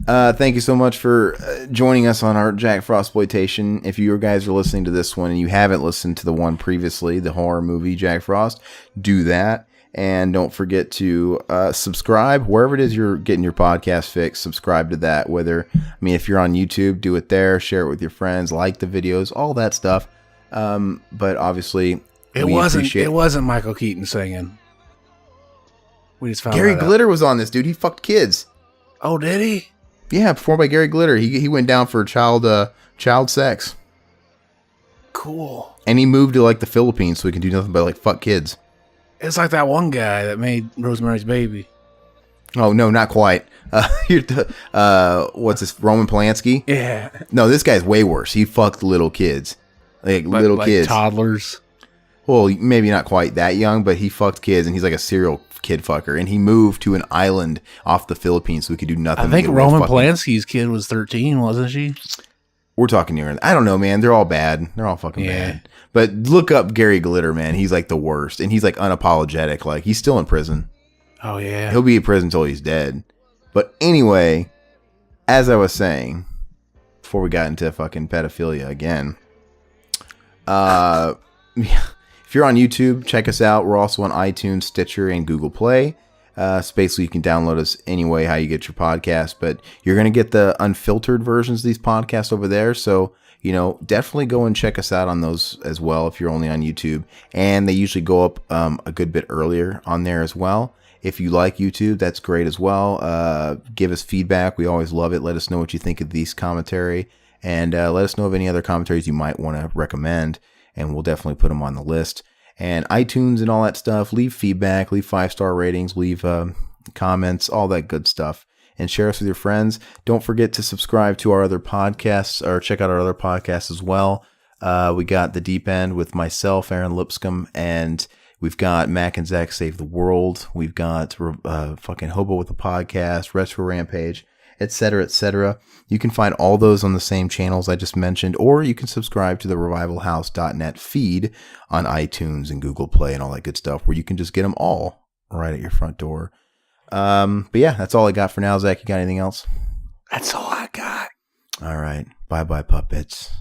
Thank you so much for joining us on our Jack Frost exploitation. If you guys are listening to this one and you haven't listened to the one previously, the horror movie Jack Frost, do that. And don't forget to subscribe wherever it is you're getting your podcast fix. Subscribe to that. If you're on YouTube, do it there. Share it with your friends. Like the videos, all that stuff. But obviously, it wasn't Michael Keaton singing. We just found Gary Glitter was on this, dude. He fucked kids. Oh, did he? Yeah, performed by Gary Glitter. He went down for child sex. Cool. And he moved to like the Philippines so he can do nothing but like fuck kids. It's like that one guy that made Rosemary's Baby. Oh no, not quite. What's this? Roman Polanski? Yeah. No, this guy's way worse. He fucked little kids, like kids, toddlers. Well, maybe not quite that young, but he fucked kids, and he's like a serial kid fucker. And he moved to an island off the Philippines so he could do nothing. I think Roman Polanski's kid was 13, wasn't she? We're talking here. I don't know, man. They're all bad. They're all fucking bad. But look up Gary Glitter, man. He's like the worst, and he's like unapologetic. Like he's still in prison. Oh yeah, he'll be in prison until he's dead. But anyway, as I was saying before we got into fucking pedophilia again, if you're on YouTube, check us out. We're also on iTunes, Stitcher, and Google Play. So basically, you can download us anyway how you get your podcast, but you're going to get the unfiltered versions of these podcasts over there. So, definitely go and check us out on those as well if you're only on YouTube. And they usually go up a good bit earlier on there as well. If you like YouTube, that's great as well. Give us feedback. We always love it. Let us know what you think of these commentary. And let us know of any other commentaries you might want to recommend. And we'll definitely put them on the list. And iTunes and all that stuff, leave feedback, leave 5-star ratings, leave comments, all that good stuff. And share us with your friends. Don't forget to subscribe to our other podcasts or check out our other podcasts as well. We got The Deep End with myself, Aaron Lipscomb, and we've got Mac and Zach Save the World. We've got fucking Hobo with the Podcast, Retro Rampage, etc., etc. You can find all those on the same channels I just mentioned, or you can subscribe to the revivalhouse.net feed on iTunes and Google Play and all that good stuff, where you can just get them all right at your front door. But yeah, that's all I got for now. Zach, you got anything else? That's all I got. All right. Bye-bye, puppets.